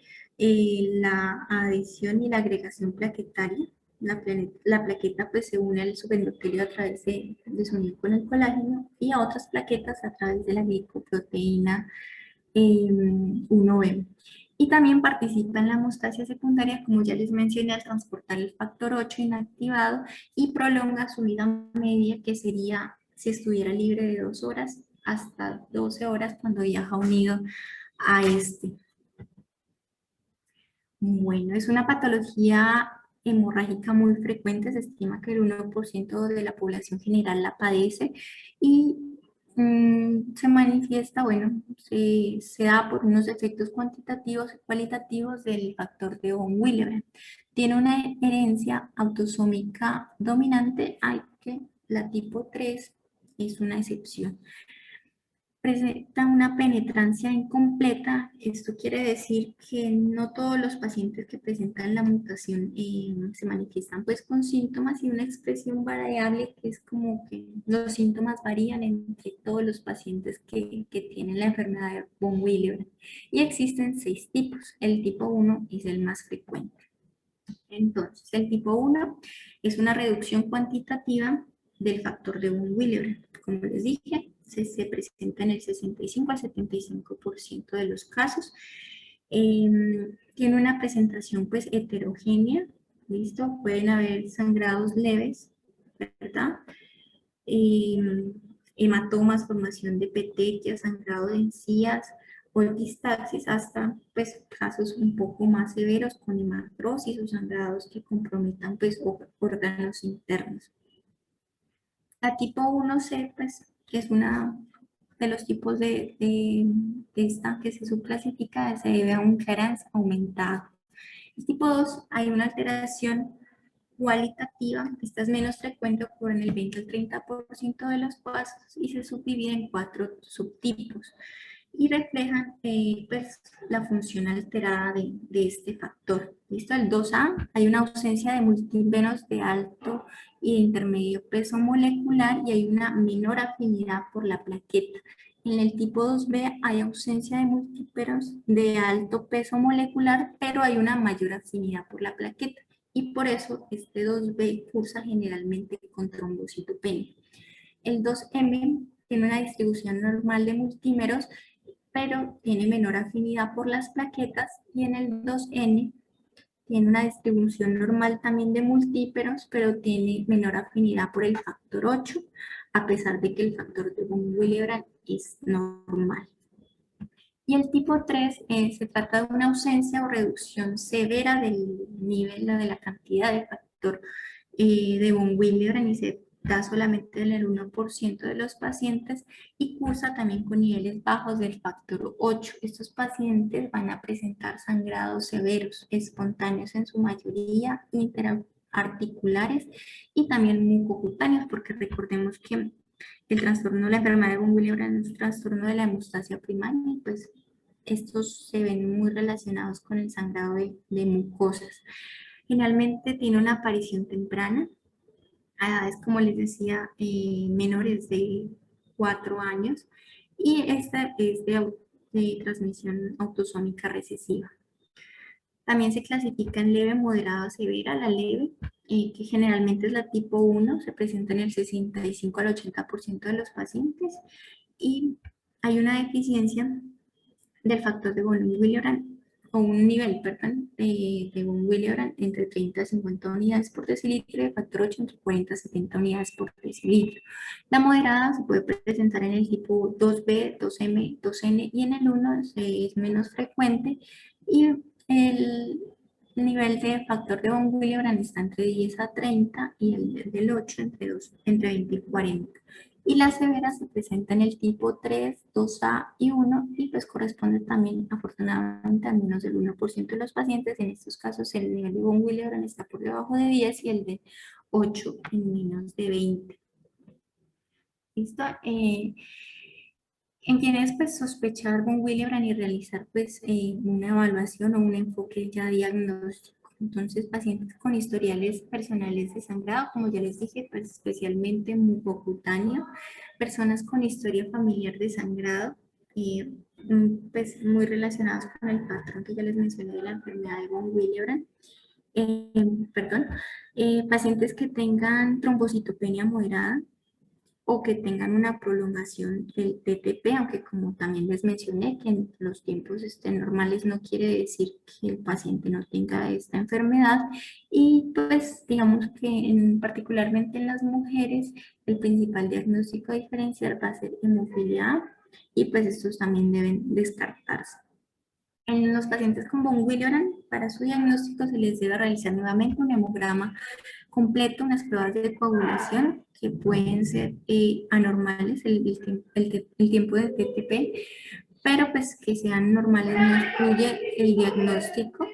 la adhesión y la agregación plaquetaria. La plaqueta pues se une al subendotelio a través de su unión con el colágeno y a otras plaquetas a través de la glicoproteína 1B. Y también participa en la hemostasia secundaria, como ya les mencioné, al transportar el factor 8 inactivado y prolonga su vida media, que sería, si estuviera libre de 2 horas, hasta 12 horas cuando viaja unido a este. Bueno, es una patología hemorrágica muy frecuente, se estima que el 1% de la población general la padece y se manifiesta, bueno, se da por unos efectos cuantitativos y cualitativos del factor de von Willebrand. Tiene una herencia autosómica dominante, hay que la tipo 3 es una excepción. Presenta una penetrancia incompleta. Esto quiere decir que no todos los pacientes que presentan la mutación se manifiestan pues con síntomas y una expresión variable, que es como que los síntomas varían entre todos los pacientes que tienen la enfermedad de von Willebrand. Y existen 6 tipos. El tipo 1 es el más frecuente. Entonces, el tipo 1 es una reducción cuantitativa del factor de von Willebrand. Como les dije, se presenta en el 65 al 75% de los casos. Tiene una presentación pues heterogénea, ¿listo? Pueden haber sangrados leves, ¿verdad? Hematomas, formación de petequias, sangrado de encías, o epistaxis, hasta pues casos un poco más severos con hematrosis o sangrados que comprometan pues órganos internos. La tipo 1C pues que es una de los tipos de esta que se subclasifica, se debe a un clearance aumentado. El tipo 2 hay una alteración cualitativa, esta es menos frecuente, ocurre en el 20 al 30% de los casos y se subdivide en 4 subtipos y reflejan pues, la función alterada de este factor. ¿Listo? El 2A, hay una ausencia de multíperos de alto y de intermedio peso molecular y hay una menor afinidad por la plaqueta. En el tipo 2B hay ausencia de multíperos de alto peso molecular, pero hay una mayor afinidad por la plaqueta. Y por eso este 2B cursa generalmente con trombocitopenia. El 2M tiene una distribución normal de multímeros, pero tiene menor afinidad por las plaquetas, y en el 2N tiene una distribución normal también de multíperos, pero tiene menor afinidad por el factor 8, a pesar de que el factor de von Willebrand es normal. Y el tipo 3 se trata de una ausencia o reducción severa del nivel de la cantidad de factor de von Willebrand y se da solamente en el 1% de los pacientes y cursa también con niveles bajos del factor 8. Estos pacientes van a presentar sangrados severos, espontáneos en su mayoría, interarticulares y también mucocutáneos, porque recordemos que el trastorno de la enfermedad de von Willebrand es un trastorno de la hemostasia primaria, y pues estos se ven muy relacionados con el sangrado de mucosas. Generalmente tiene una aparición temprana, a edades, como les decía, menores de 4 años, y esta es de transmisión autosómica recesiva. También se clasifica en leve, moderada, severa. La leve, que generalmente es la tipo 1, se presenta en el 65 al 80% de los pacientes y hay una deficiencia del factor de von Willebrand, o un nivel, perdón, de von Willebrand entre 30 a 50 unidades por decilitro y el factor 8 entre 40 a 70 unidades por decilitro. La moderada se puede presentar en el tipo 2B, 2M, 2N y en el 1 es menos frecuente y el nivel de factor de von Willebrand está entre 10 a 30 y el del 8 entre 20 y 40. Y la severa se presenta en el tipo 3, 2A y 1 y pues corresponde también afortunadamente al menos del 1% de los pacientes. En estos casos el nivel de von Willebrand está por debajo de 10 y el de 8 en menos de 20. ¿Listo? En quienes pues sospechar von Willebrand y realizar pues una evaluación o un enfoque ya diagnóstico. Entonces, pacientes con historiales personales de sangrado, como ya les dije, pues especialmente mucocutáneo, personas con historia familiar de sangrado, pues muy relacionados con el patrón que ya les mencioné de la enfermedad de von Willebrand. Perdón, pacientes que tengan trombocitopenia moderada o que tengan una prolongación del TTP, aunque como también les mencioné que en los tiempos normales no quiere decir que el paciente no tenga esta enfermedad. Y pues digamos que particularmente en las mujeres el principal diagnóstico diferencial va a ser hemofilia A, y pues estos también deben descartarse. En los pacientes con von Willebrand, para su diagnóstico se les debe realizar nuevamente un hemograma completo, unas pruebas de coagulación que pueden ser anormales, el tiempo de TTP, pero pues que sean normales no excluye el diagnóstico.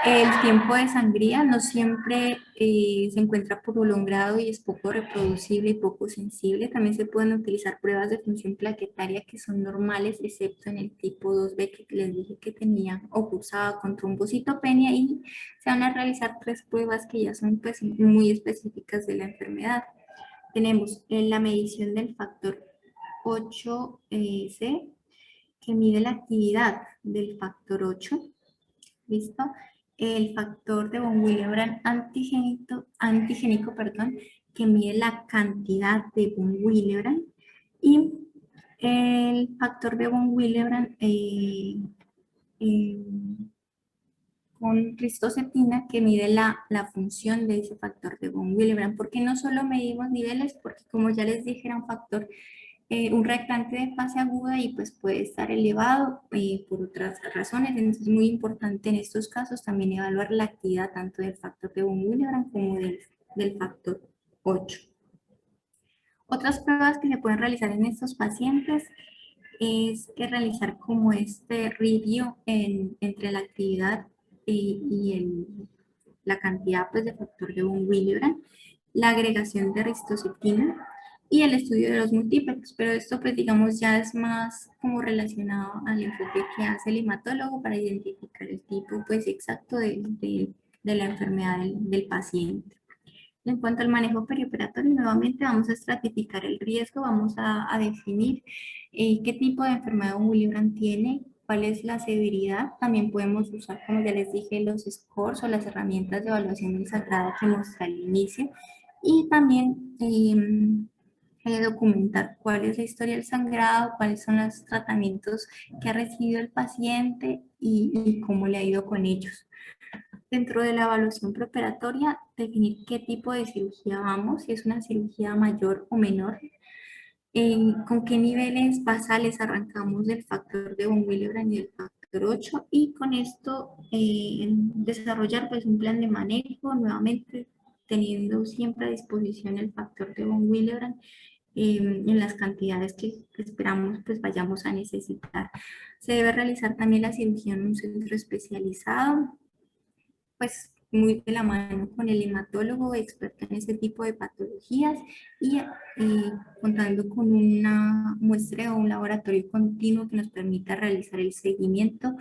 El tiempo de sangría no siempre se encuentra prolongado y es poco reproducible y poco sensible. También se pueden utilizar pruebas de función plaquetaria que son normales, excepto en el tipo 2B que les dije que tenía o cursaba con trombocitopenia, y se van a realizar 3 pruebas que ya son pues muy específicas de la enfermedad. Tenemos la medición del factor 8C, que mide la actividad del factor 8. ¿Listo? El factor de von Willebrand antigénico, perdón, que mide la cantidad de von Willebrand, y el factor de von Willebrand eh, con ristocetina, que mide la función de ese factor de von Willebrand. Porque no solo medimos niveles, porque como ya les dije era un factor un reactante de fase aguda y pues puede estar elevado por otras razones. Entonces es muy importante en estos casos también evaluar la actividad tanto del factor de von Willebrand como del factor 8. Otras pruebas que se pueden realizar en estos pacientes es que realizar como este review entre la actividad la cantidad pues, de factor de von Willebrand, la agregación de ristocetina y el estudio de los multíplex, pero esto pues digamos ya es más como relacionado al enfoque que hace el hematólogo para identificar el tipo pues exacto de la enfermedad del paciente. En cuanto al manejo perioperatorio, nuevamente vamos a estratificar el riesgo, vamos a definir qué tipo de enfermedad von Willebrand tiene, cuál es la severidad. También podemos usar, como ya les dije, los scores o las herramientas de evaluación del sangrado que mostré al inicio. Y también documentar cuál es la historia del sangrado, cuáles son los tratamientos que ha recibido el paciente y cómo le ha ido con ellos. Dentro de la evaluación preoperatoria, definir qué tipo de cirugía vamos, si es una cirugía mayor o menor, con qué niveles basales arrancamos del factor de von Willebrand y del factor 8, y con esto desarrollar pues un plan de manejo, nuevamente teniendo siempre a disposición el factor de von Willebrand en las cantidades que esperamos pues vayamos a necesitar. Se debe realizar también la cirugía en un centro especializado, pues muy de la mano con el hematólogo experto en este tipo de patologías, y contando con una muestra o un laboratorio continuo que nos permita realizar el seguimiento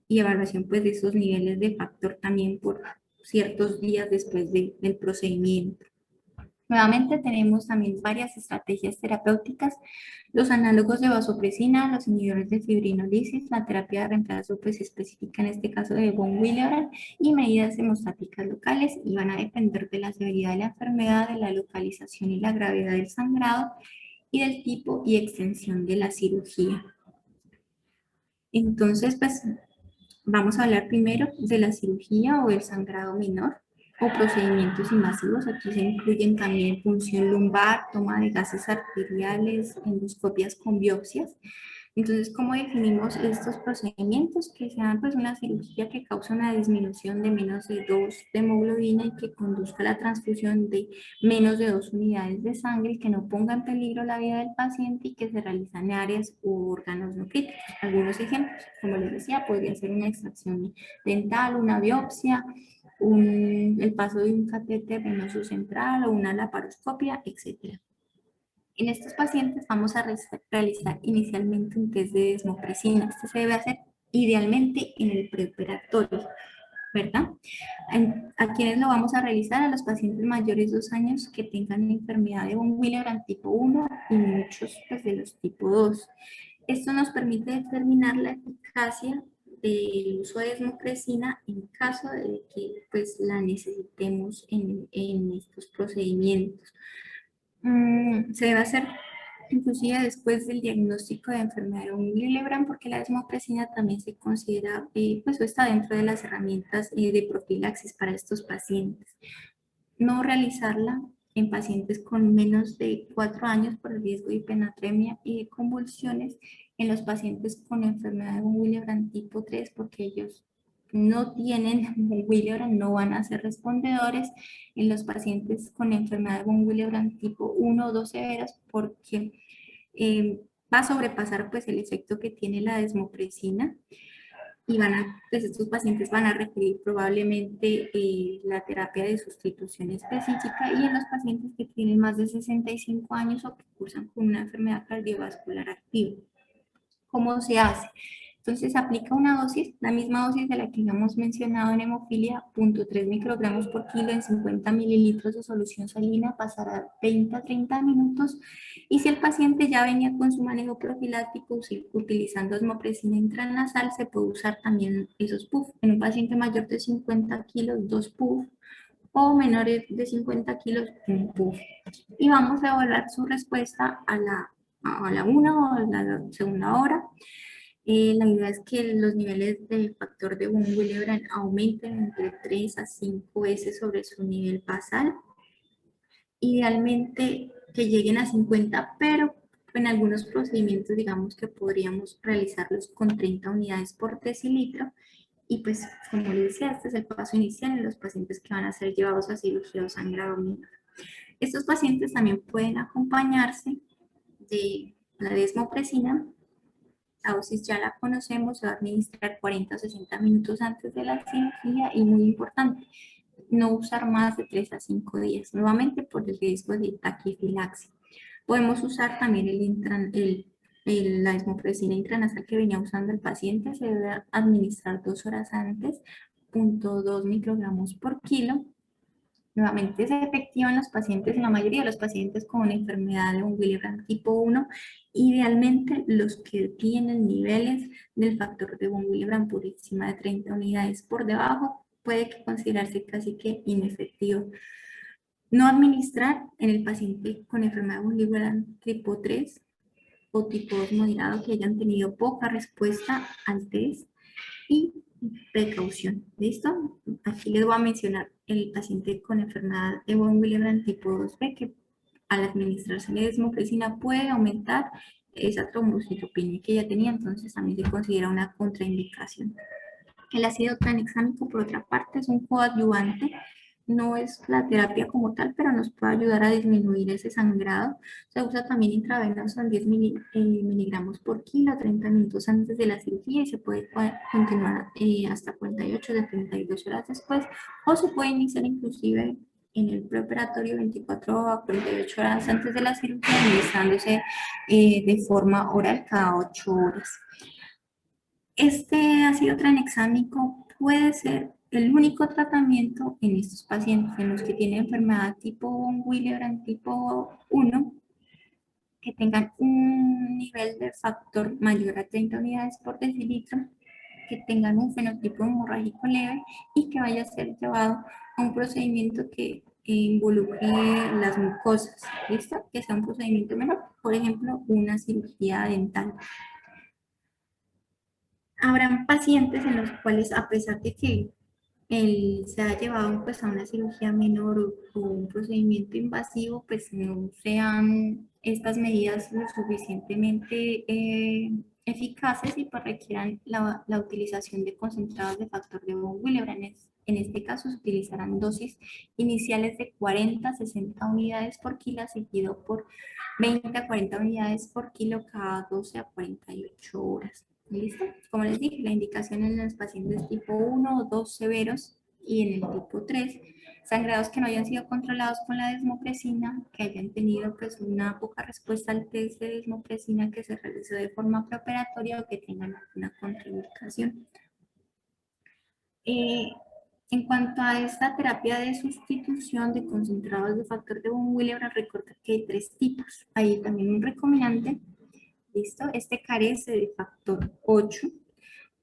y evaluación pues de esos niveles de factor también por ciertos días después del procedimiento. Nuevamente tenemos también varias estrategias terapéuticas, los análogos de vasopresina, los inhibidores de fibrinolisis, la terapia de reemplazo pues específica en este caso de von Willebrand, y medidas hemostáticas locales, y van a depender de la severidad de la enfermedad, de la localización y la gravedad del sangrado y del tipo y extensión de la cirugía. Entonces pues vamos a hablar primero de la cirugía o el sangrado menor o procedimientos invasivos. Aquí se incluyen también punción lumbar, toma de gases arteriales, endoscopias con biopsias. Entonces, ¿cómo definimos estos procedimientos? Que sean pues una cirugía que causa una disminución de menos de 2 de hemoglobina y que conduzca a la transfusión de menos de 2 unidades de sangre, que no ponga en peligro la vida del paciente y que se realizan en áreas u órganos no críticos. Algunos ejemplos, como les decía, podría ser una extracción dental, una biopsia, el paso de un catéter venoso central o una laparoscopia, etc. En estos pacientes vamos a realizar inicialmente un test de desmopresina. Este se debe hacer idealmente en el preoperatorio, ¿verdad? ¿A quienes lo vamos a realizar? A los pacientes mayores de 2 años que tengan enfermedad de von Willebrand tipo 1 y muchos pues, de los tipo 2. Esto nos permite determinar la eficacia del uso de desmopresina en caso de que pues, la necesitemos en estos procedimientos. Se debe hacer inclusive después del diagnóstico de enfermedad de von Willebrand, porque la desmopresina también se considera, pues está dentro de las herramientas de profilaxis para estos pacientes. No realizarla en pacientes con menos de 4 años por el riesgo de hipenatremia y de convulsiones, en los pacientes con enfermedad de von Willebrand tipo 3, porque ellos no tienen von Willebrand, no van a ser respondedores, en los pacientes con enfermedad de von Willebrand tipo 1 o 2 severas, porque va a sobrepasar pues el efecto que tiene la desmopresina y pues estos pacientes van a requerir probablemente la terapia de sustitución específica, y en los pacientes que tienen más de 65 años o que cursan con una enfermedad cardiovascular activa. ¿Cómo se hace? Entonces aplica una dosis, la misma dosis de la que habíamos mencionado en hemofilia, 0.3 microgramos por kilo en 50 mililitros de solución salina, pasará 20 a 30 minutos, y si el paciente ya venía con su manejo profiláctico utilizando desmopresina intranasal, se puede usar también esos puff. En un paciente mayor de 50 kilos, 2 puff, o menores de 50 kilos, un puff. Y vamos a evaluar su respuesta a la 1 o a la segunda hora. La idea es que los niveles del factor de von Willebrand aumenten entre 3 a 5 veces sobre su nivel basal. Idealmente que lleguen a 50, pero en algunos procedimientos digamos que podríamos realizarlos con 30 unidades por decilitro. Y pues, como les decía, este es el paso inicial en los pacientes que van a ser llevados a cirugía o sangrado menor. Estos pacientes también pueden acompañarse de la desmopresina. La dosis ya la conocemos, se va a administrar 40 o 60 minutos antes de la cirugía, y muy importante, no usar más de 3 a 5 días, nuevamente por el riesgo de taquifilaxia. Podemos usar también la desmopresina intranasal que venía usando el paciente, se debe administrar 2 horas antes, 0.2 microgramos por kilo. Nuevamente es efectiva en los pacientes, en la mayoría de los pacientes con enfermedad de von Willebrand tipo 1, idealmente los que tienen niveles del factor de von Willebrand por encima de 30 unidades. Por debajo puede considerarse casi que inefectivo. No administrar en el paciente con enfermedad de von Willebrand tipo 3 o tipo 2 moderado que hayan tenido poca respuesta al test, y precaución. ¿Listo? Aquí les voy a mencionar el paciente con enfermedad de von Willebrand tipo 2B, que al administrarse la desmopresina puede aumentar esa trombocitopenia que ya tenía, entonces también se considera una contraindicación. El ácido tranexámico, por otra parte, es un coadyuvante, no es la terapia como tal, pero nos puede ayudar a disminuir ese sangrado. Se usa también intravenoso en 10 miligramos por kilo, 30 minutos antes de la cirugía, y se puede continuar hasta 48 de 32 horas después, o se puede iniciar inclusive en el preoperatorio 24 a 48 horas antes de la cirugía, administrándose de forma oral cada 8 horas. Este ácido tranexámico puede ser el único tratamiento en estos pacientes, en los que tienen enfermedad tipo von Willebrand tipo 1, que tengan un nivel de factor mayor a 30 unidades por decilitro, que tengan un fenotipo hemorrágico leve y que vaya a ser llevado a un procedimiento que involucre las mucosas, ¿listo? Que sea un procedimiento menor, por ejemplo, una cirugía dental. Habrán pacientes en los cuales, a pesar de que se ha llevado pues, a una cirugía menor o un procedimiento invasivo, pues no sean estas medidas lo suficientemente eficaces, y pues requieran la utilización de concentrados de factor de von Willebrand. En este caso se utilizarán dosis iniciales de 40 a 60 unidades por kilo, seguido por 20 a 40 unidades por kilo cada 12 a 48 horas. ¿Listo? Como les dije, la indicación en los pacientes tipo 1 o 2 severos, y en el tipo 3, sangrados que no hayan sido controlados con la desmopresina, que hayan tenido pues una poca respuesta al test de desmopresina que se realizó de forma preoperatoria, o que tengan alguna contraindicación. En cuanto a esta terapia de sustitución de concentrados de factor de von Willebrand, recuerda que hay 3 tipos. Hay también un recombinante ¿Listo? Este carece de factor 8,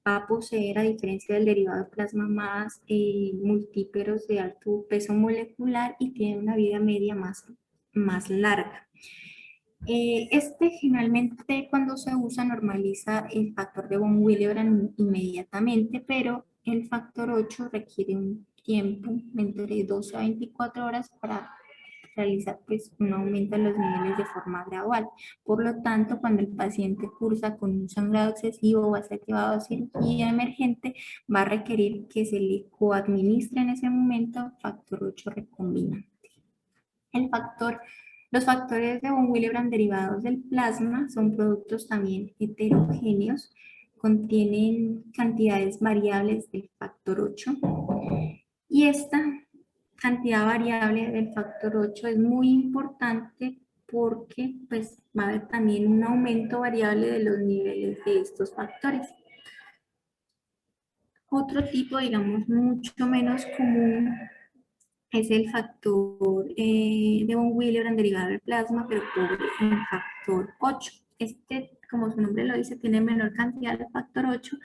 va a poseer, a diferencia del derivado de plasma, más multíperos de alto peso molecular y tiene una vida media más larga. Este generalmente cuando se usa normaliza el factor de von Willebrand inmediatamente, pero el factor 8 requiere un tiempo entre 12 a 24 horas para realizar pues, un aumento en los niveles de forma gradual. Por lo tanto, cuando el paciente cursa con un sangrado excesivo o va a ser llevado a cirugía emergente, va a requerir que se le coadministre en ese momento factor 8 recombinante. Los factores de von Willebrand derivados del plasma son productos también heterogéneos, contienen cantidades variables del factor 8 y esta cantidad variable del factor 8 es muy importante porque pues, va a haber también un aumento variable de los niveles de estos factores. Otro tipo, digamos, mucho menos común es el factor de von Willebrand derivado del plasma, pero por el factor 8. Este, como su nombre lo dice, tiene menor cantidad de factor 8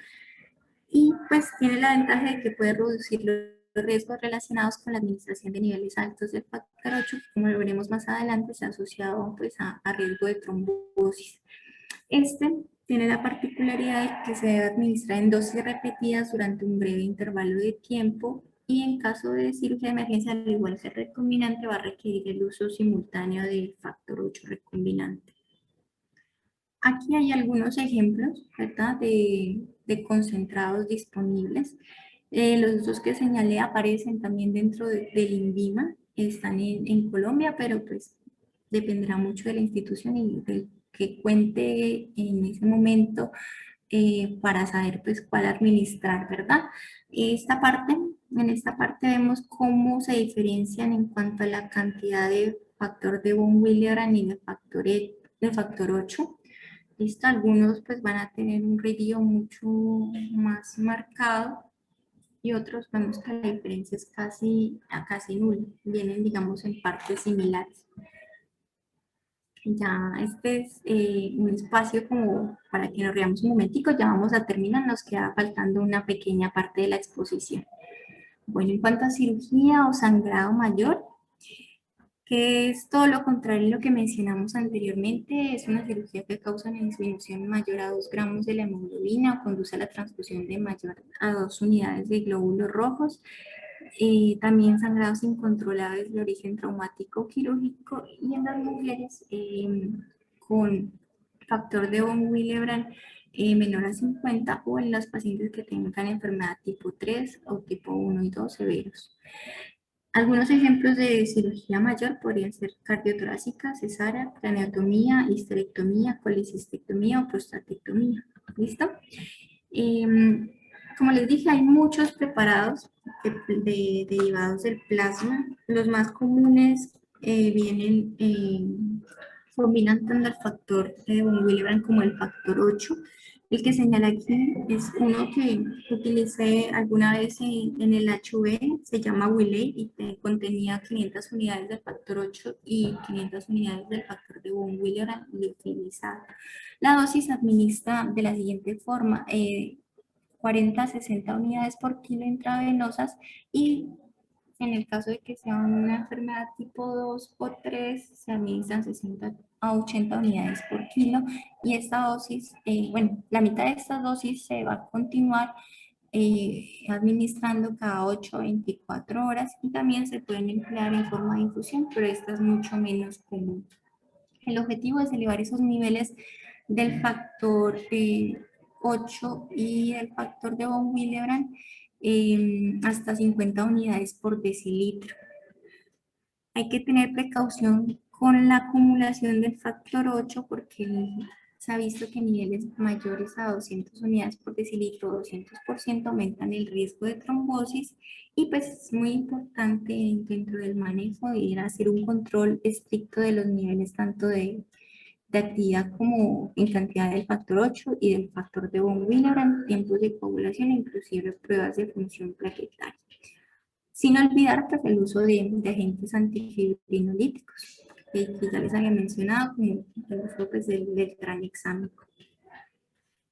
y pues tiene la ventaja de que puede reducir los riesgos relacionados con la administración de niveles altos del factor 8, que como lo veremos más adelante, está asociado pues, a riesgo de trombosis. Este tiene la particularidad de que se debe administrar en dosis repetidas durante un breve intervalo de tiempo y en caso de cirugía de emergencia, al igual que el recombinante, va a requerir el uso simultáneo del factor 8 recombinante. Aquí hay algunos ejemplos, ¿verdad?, de concentrados disponibles. Los dos que señalé aparecen también dentro del INVIMA, están en Colombia, pero pues dependerá mucho de la institución y del que cuente en ese momento para saber pues cuál administrar, ¿verdad? En esta parte vemos cómo se diferencian en cuanto a la cantidad de factor de von Willebrand y de factor 8. ¿Listo? Algunos pues van a tener un ritmo mucho más marcado y otros vemos que la diferencia es casi nula. Vienen, digamos, en partes similares. Ya este es un espacio como para que nos riamos un momentico, ya vamos a terminar, nos queda faltando una pequeña parte de la exposición. Bueno, en cuanto a cirugía o sangrado mayor, que es todo lo contrario a lo que mencionamos anteriormente, es una cirugía que causa una disminución mayor a 2 gramos de la hemoglobina o conduce a la transfusión de mayor a 2 unidades de glóbulos rojos. También sangrados incontrolables de origen traumático quirúrgico y en las mujeres con factor de von Willebrand menor a 50 o en las pacientes que tengan enfermedad tipo 3 o tipo 1 y 2 severos. Algunos ejemplos de cirugía mayor podrían ser cardiotorácica, cesárea, craneotomía, histerectomía, colecistectomía o prostatectomía. ¿Listo? Como les dije, hay muchos preparados derivados del plasma. Los más comunes combinan tanto el factor de von Willebrand como el factor 8. El que señala aquí es uno que utilicé alguna vez en el HV, se llama Wiley y contenía 500 unidades del factor 8 y 500 unidades del factor de von Willebrand liofilizado. La dosis se administra de la siguiente forma, 40 a 60 unidades por kilo intravenosas y en el caso de que sea una enfermedad tipo 2 o 3, se administran 60 a 80 unidades por kilo y esta dosis, bueno, la mitad de esta dosis se va a continuar administrando cada 8 a 24 horas y también se pueden emplear en forma de infusión, pero esta es mucho menos común. El objetivo es elevar esos niveles del factor 8 y el factor de von Willebrand hasta 50 unidades por decilitro. Hay que tener precaución con la acumulación del factor 8 porque se ha visto que niveles mayores a 200 unidades por decilitro o 200% aumentan el riesgo de trombosis y pues es muy importante dentro del manejo de ir a hacer un control estricto de los niveles tanto de actividad como en cantidad del factor 8 y del factor de von Willebrand, tiempos de coagulación e inclusive pruebas de función plaquetaria. Sin olvidar pues, el uso de agentes antifibrinolíticos. que ya les había mencionado, como el uso pues, del tranexámico.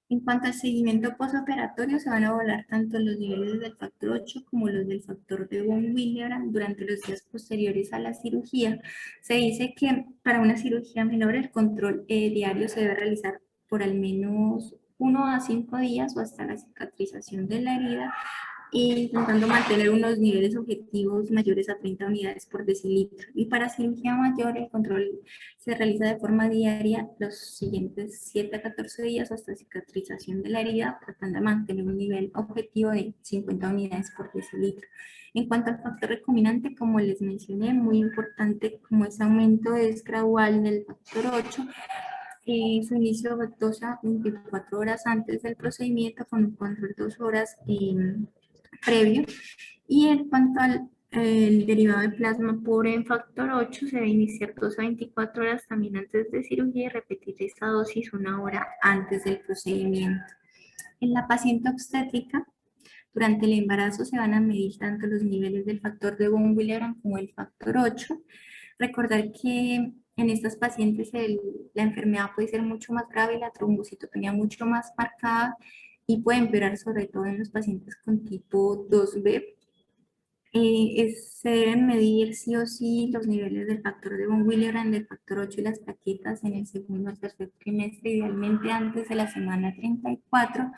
En cuanto al seguimiento postoperatorio, se van a evaluar tanto los niveles del factor 8 como los del factor de von Willebrand durante los días posteriores a la cirugía. Se dice que para una cirugía menor el control diario se debe realizar por al menos 1 a 5 días o hasta la cicatrización de la herida, intentando mantener unos niveles objetivos mayores a 30 unidades por decilitro. Y para cirugía mayor, el control se realiza de forma diaria los siguientes 7 a 14 días hasta cicatrización de la herida, tratando de mantener un nivel objetivo de 50 unidades por decilitro. En cuanto al factor recombinante, como les mencioné, muy importante, como ese aumento es gradual del factor 8, su inicio de lactosa 24 horas antes del procedimiento con un control 2 horas previo. Y en cuanto al el derivado de plasma por en factor 8, se debe iniciar 2 a 24 horas también antes de cirugía y repetir esta dosis 1 hora antes del procedimiento. En la paciente obstétrica, durante el embarazo se van a medir tanto los niveles del factor de von Willebrand como el factor 8. Recordar que en estas pacientes la enfermedad puede ser mucho más grave, la trombocitopenia mucho más marcada y puede empeorar sobre todo en los pacientes con tipo 2B. Se deben medir sí o sí los niveles del factor de von Willebrand, del factor 8 y las plaquetas en el segundo o tercer trimestre, idealmente antes de la semana 34.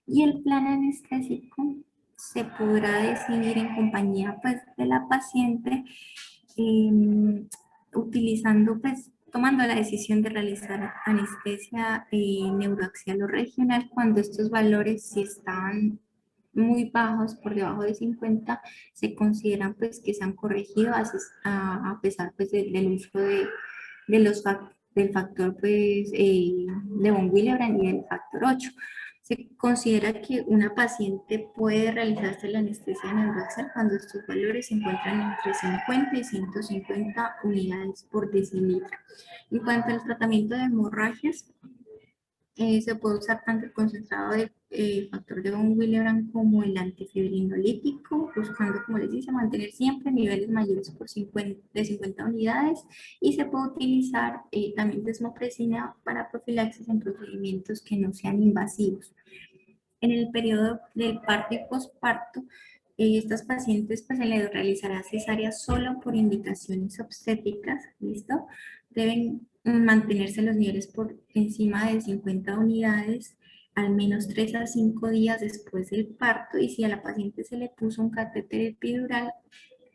Y el plan anestésico se podrá decidir en compañía pues, de la paciente, utilizando, pues, tomando la decisión de realizar anestesia neuroaxial o regional cuando estos valores, si están muy bajos, por debajo de 50, se consideran pues que se han corregido a pesar pues del uso de del factor pues de von Willebrand y del factor 8. Se considera que una paciente puede realizarse la anestesia neuroaxial cuando estos valores se encuentran entre 50 y 150 unidades por decilitro. En cuanto al tratamiento de hemorragias, se puede usar tanto el concentrado de factor de von Willebrand como el antifibrinolítico, buscando, como les dice, mantener siempre niveles mayores de 50 unidades, y se puede utilizar también desmopresina para profilaxis en procedimientos que no sean invasivos. En el periodo del parto y posparto, estas pacientes pues se les realizará cesárea solo por indicaciones obstétricas, ¿listo? Deben mantenerse los niveles por encima de 50 unidades al menos 3 a 5 días después del parto, y si a la paciente se le puso un catéter epidural,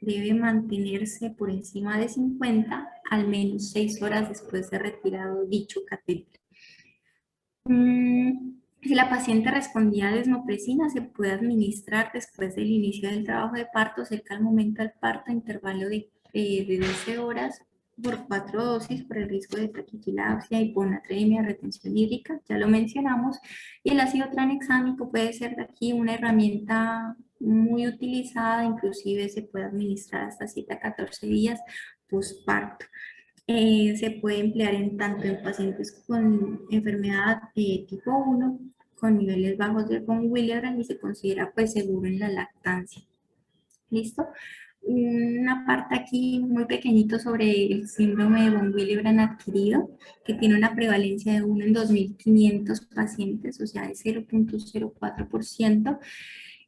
debe mantenerse por encima de 50 al menos 6 horas después de retirado dicho catéter. Si la paciente respondía a desmopresina, se puede administrar después del inicio del trabajo de parto, cerca al momento del parto, intervalo de 12 horas por 4 dosis por el riesgo de taquifilaxia, hiponatremia, retención hídrica, ya lo mencionamos. Y el ácido tranexámico puede ser de aquí una herramienta muy utilizada, inclusive se puede administrar hasta 7 a 14 días postparto. Se puede emplear tanto en pacientes con enfermedad tipo 1, con niveles bajos de von Willebrand, y se considera pues seguro en la lactancia. ¿Listo? Una parte aquí muy pequeñito sobre el síndrome de von Willebrand adquirido, que tiene una prevalencia de 1 en 2.500 pacientes, o sea, de 0.04%.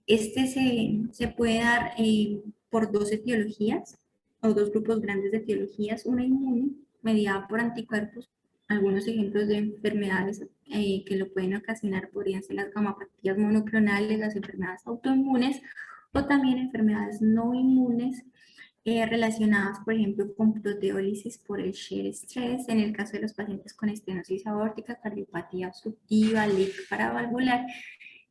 Este se puede dar por 2 etiologías o 2 grupos grandes de etiologías, una inmune, mediada por anticuerpos. Algunos ejemplos de enfermedades que lo pueden ocasionar podrían ser las gamapatías monoclonales, las enfermedades autoinmunes, o también enfermedades no inmunes relacionadas, por ejemplo, con proteólisis por el shear stress, en el caso de los pacientes con estenosis aórtica, cardiopatía obstructiva, leak paravalvular.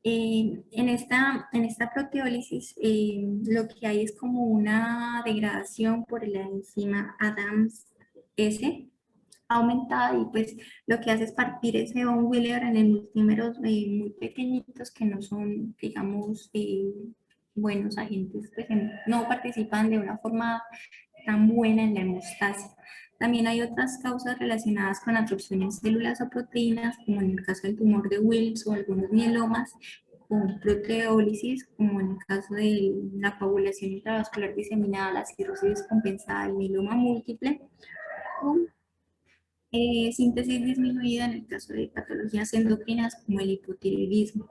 En esta proteólisis lo que hay es como una degradación por la enzima ADAMS-S aumentada, y pues lo que hace es partir ese von Willebrand en multímeros muy pequeñitos que no son, digamos, buenos agentes, pues no participan de una forma tan buena en la hemostasia. También hay otras causas relacionadas con absorción en células o proteínas, como en el caso del tumor de Wilms o algunos mielomas, con proteólisis, como en el caso de la coagulación intravascular diseminada, la cirrosis descompensada, el mieloma múltiple, Síntesis disminuida en el caso de patologías endocrinas como el hipotiroidismo.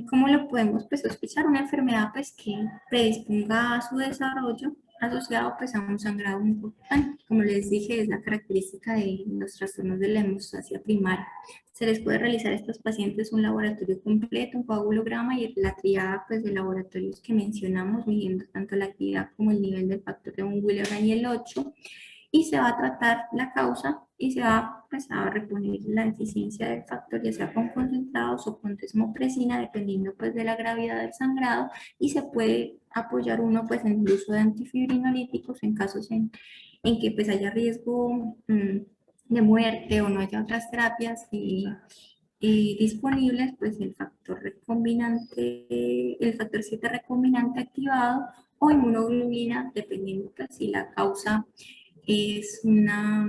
¿Cómo lo podemos pues, sospechar? Una enfermedad pues, que predisponga a su desarrollo asociado pues, a un sangrado muy importante. Como les dije, es la característica de los trastornos de la hemostasia primaria. Se les puede realizar a estos pacientes un laboratorio completo, un coagulograma y la triada pues, de laboratorios que mencionamos, midiendo tanto la actividad como el nivel del factor de von Willebrand y el 8, y se va a tratar la causa y se va pues, a reponer la deficiencia del factor, ya sea con concentrados o con desmopresina, dependiendo pues, de la gravedad del sangrado, y se puede apoyar uno pues, en el uso de antifibrinolíticos en casos en que pues, haya riesgo de muerte o no haya otras terapias disponibles, pues el factor recombinante, el factor 7 recombinante activado o inmunoglobulina, dependiendo pues, si la causa es una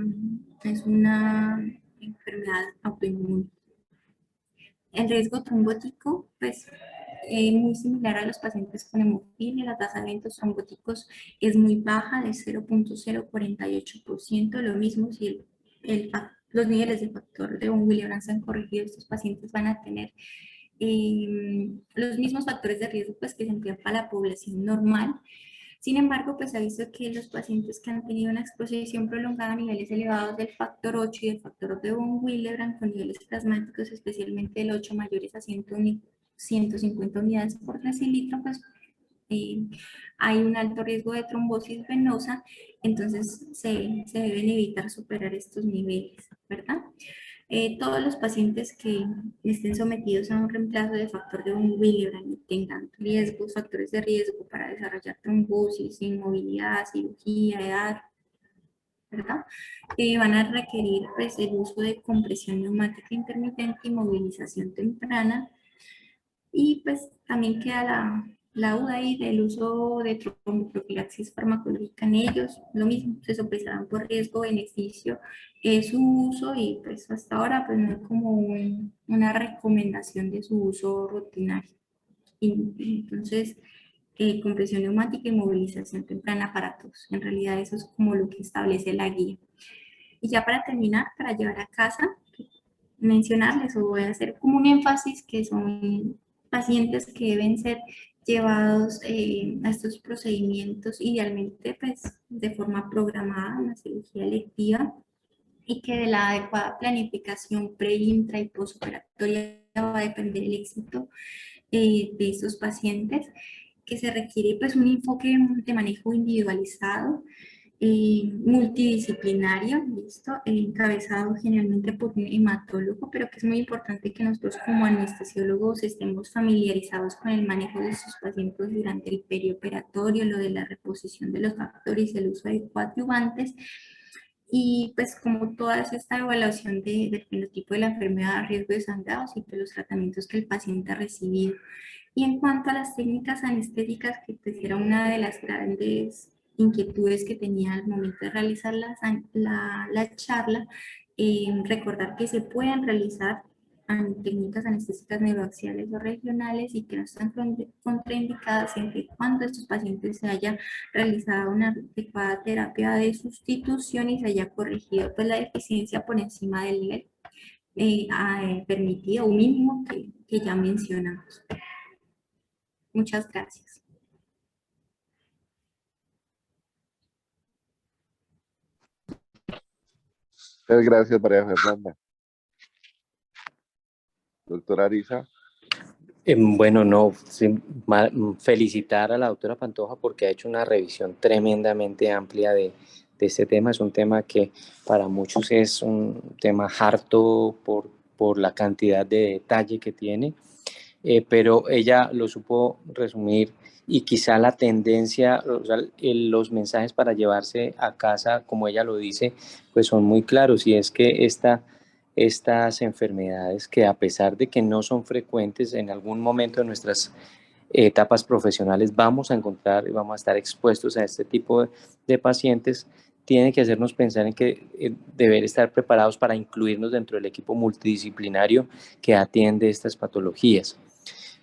enfermedad autoinmune. El riesgo trombótico, pues, muy similar a los pacientes con hemofilia, la tasa de eventos trombóticos es muy baja, de 0.048%. Lo mismo si los niveles de factor de von Willebrand se han corregido, estos pacientes van a tener los mismos factores de riesgo pues, que se emplean para la población normal. Sin embargo, pues se ha visto que los pacientes que han tenido una exposición prolongada a niveles elevados del factor 8 y del factor de von Willebrand con niveles plasmáticos, especialmente el 8 mayores a 150 unidades por decilitro, pues eh, hay un alto riesgo de trombosis venosa, entonces se deben evitar superar estos niveles, ¿verdad? Todos los pacientes que estén sometidos a un reemplazo de factor de von Willebrand y tengan riesgos, factores de riesgo para desarrollar trombosis, inmovilidad, cirugía, edad, ¿verdad? Van a requerir pues, el uso de compresión neumática intermitente y movilización temprana. Y pues también queda la duda ahí del uso de tromboprofilaxis farmacológica en ellos. Lo mismo, se sopesarán por riesgo-beneficio su uso y pues hasta ahora pues no hay como una recomendación de su uso rutinario. Y entonces, compresión neumática y movilización temprana para todos. En realidad eso es como lo que establece la guía. Y ya para terminar, para llevar a casa, mencionarles o voy a hacer como un énfasis que son pacientes que deben ser llevados a estos procedimientos idealmente pues de forma programada, una cirugía electiva, y que de la adecuada planificación pre, intra y postoperatoria va a depender el éxito de estos pacientes, que se requiere pues un enfoque de manejo individualizado, multidisciplinario, ¿listo? Encabezado generalmente por un hematólogo, pero que es muy importante que nosotros como anestesiólogos estemos familiarizados con el manejo de estos pacientes durante el perioperatorio, lo de la reposición de los factores, el uso de coadyuvantes, y pues como toda esta evaluación del fenotipo de la enfermedad, riesgo de sangrados y de los tratamientos que el paciente ha recibido. Y en cuanto a las técnicas anestésicas, que pues era una de las grandes inquietudes que tenía al momento de realizar la charla, recordar que se pueden realizar técnicas anestésicas neuroaxiales o regionales y que no están contraindicadas siempre y cuando estos pacientes se haya realizado una adecuada terapia de sustitución y se haya corregido pues, la deficiencia por encima del nivel permitido o mínimo que ya mencionamos. Muchas gracias. Muchas gracias, María Fernanda. Doctora Arisa. Bueno, no, sí, felicitar a la doctora Pantoja porque ha hecho una revisión tremendamente amplia de este tema. Es un tema que para muchos es un tema harto por la cantidad de detalle que tiene, pero ella lo supo resumir y quizá la tendencia, o sea, los mensajes para llevarse a casa, como ella lo dice, pues son muy claros, y es que estas enfermedades, que a pesar de que no son frecuentes, en algún momento de nuestras etapas profesionales vamos a encontrar y vamos a estar expuestos a este tipo de pacientes, tiene que hacernos pensar en que deber estar preparados para incluirnos dentro del equipo multidisciplinario que atiende estas patologías.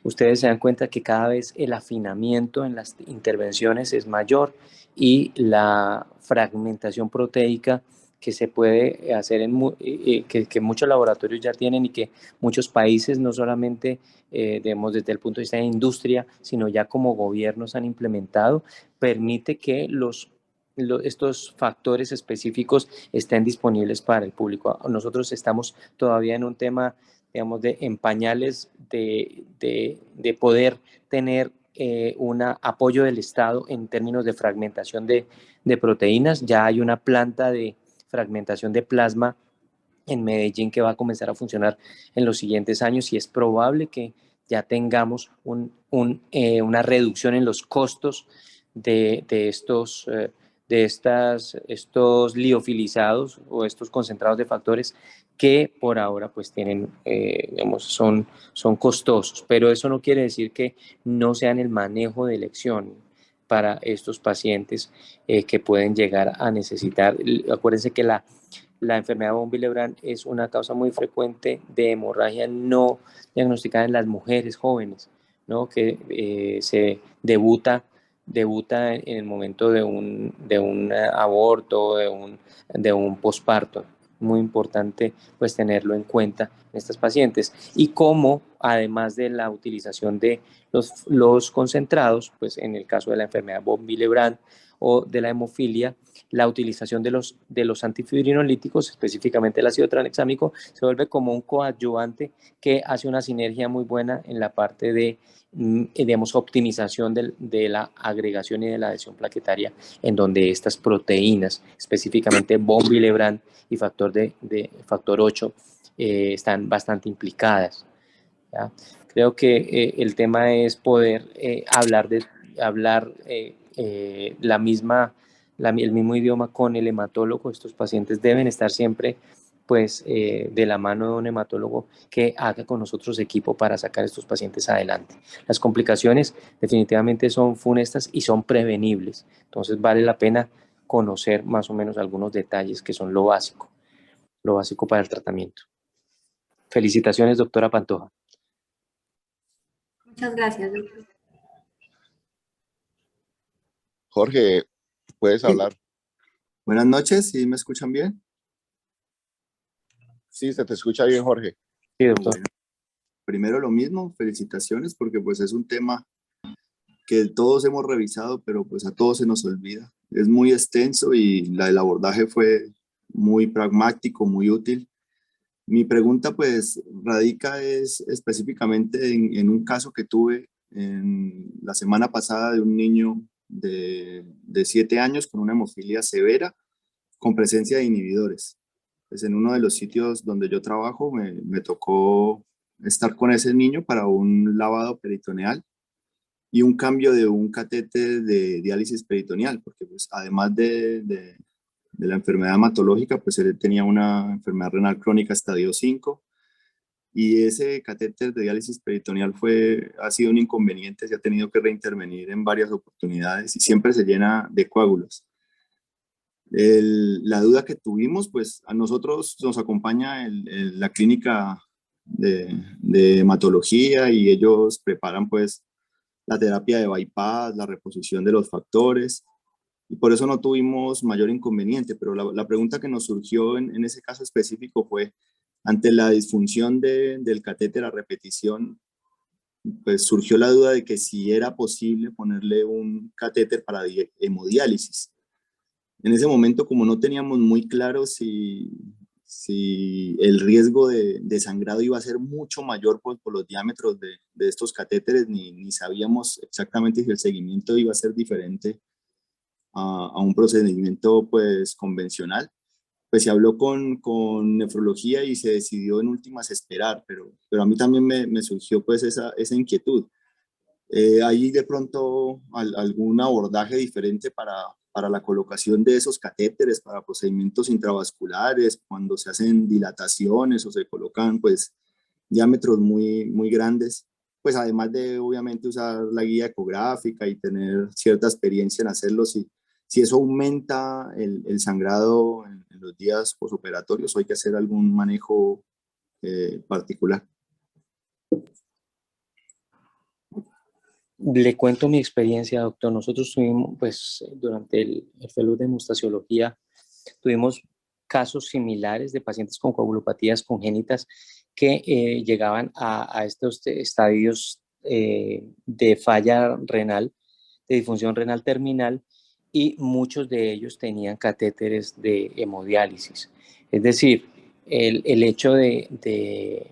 Ustedes se dan cuenta que cada vez el afinamiento en las intervenciones es mayor y la fragmentación proteica que se puede hacer que muchos laboratorios ya tienen y que muchos países, no solamente digamos, desde el punto de vista de industria, sino ya como gobiernos han implementado, permite que estos factores específicos estén disponibles para el público. Nosotros estamos todavía en un tema, digamos, en pañales de poder tener un apoyo del Estado en términos de fragmentación de proteínas. Ya hay una planta de fragmentación de plasma en Medellín que va a comenzar a funcionar en los siguientes años y es probable que ya tengamos una reducción en los costos estos liofilizados o estos concentrados de factores que por ahora pues tienen, digamos, son costosos, pero eso no quiere decir que no sean el manejo de elección para estos pacientes que pueden llegar a necesitar. Acuérdense que la enfermedad von Willebrand es una causa muy frecuente de hemorragia no diagnosticada en las mujeres jóvenes, ¿no? Que se debuta en el momento de un aborto, de un posparto. Muy importante pues tenerlo en cuenta en estas pacientes. Y cómo, además de la utilización de los concentrados, pues en el caso de la enfermedad von Willebrand o de la hemofilia, la utilización de los antifibrinolíticos, específicamente el ácido tranexámico, se vuelve como un coadyuvante que hace una sinergia muy buena en la parte de, digamos, optimización de la agregación y de la adhesión plaquetaria, en donde estas proteínas, específicamente von Willebrand y factor 8, están bastante implicadas, ¿ya? Creo que el tema es poder hablar el mismo idioma con el hematólogo. Estos pacientes deben estar siempre pues de la mano de un hematólogo que haga con nosotros equipo para sacar a estos pacientes adelante. Las complicaciones definitivamente son funestas y son prevenibles, entonces vale la pena conocer más o menos algunos detalles que son lo básico para el tratamiento. Felicitaciones, doctora Pantoja. Muchas gracias, doctor. Jorge, puedes hablar. Buenas noches, ¿sí me escuchan bien? Sí, se te escucha bien, Jorge. Sí, doctor. Bueno, primero lo mismo, felicitaciones porque pues es un tema que todos hemos revisado, pero pues a todos se nos olvida. Es muy extenso y el abordaje fue muy pragmático, muy útil. Mi pregunta pues radica específicamente en un caso que tuve en la semana pasada de un niño de 7 años con una hemofilia severa con presencia de inhibidores. Pues en uno de los sitios donde yo trabajo me tocó estar con ese niño para un lavado peritoneal y un cambio de un catéter de diálisis peritoneal, porque pues además de la enfermedad hematológica, pues él tenía una enfermedad renal crónica estadio 5 y ese catéter de diálisis peritoneal ha sido un inconveniente, se ha tenido que reintervenir en varias oportunidades y siempre se llena de coágulos. La duda que tuvimos, pues a nosotros nos acompaña la clínica de hematología y ellos preparan pues la terapia de bypass, la reposición de los factores y por eso no tuvimos mayor inconveniente, pero la pregunta que nos surgió en ese caso específico fue ante la disfunción del catéter a repetición, pues surgió la duda de que si era posible ponerle un catéter para hemodiálisis. En ese momento, como no teníamos muy claro si el riesgo de sangrado iba a ser mucho mayor por los diámetros de estos catéteres, ni sabíamos exactamente si el seguimiento iba a ser diferente a un procedimiento pues convencional, pues se habló con nefrología y se decidió en últimas esperar, pero a mí también me surgió pues esa inquietud. ¿Hay de pronto algún abordaje diferente para la colocación de esos catéteres, para procedimientos intravasculares, cuando se hacen dilataciones o se colocan pues diámetros muy grandes? Pues además de obviamente usar la guía ecográfica y tener cierta experiencia en hacerlo, si eso aumenta el sangrado en los días posoperatorios, o hay que hacer algún manejo particular. Le cuento mi experiencia, doctor. Nosotros tuvimos, pues, durante el fellow de hemostasiología, tuvimos casos similares de pacientes con coagulopatías congénitas que llegaban a estos estadios de falla renal, de disfunción renal terminal, y muchos de ellos tenían catéteres de hemodiálisis. Es decir, el hecho de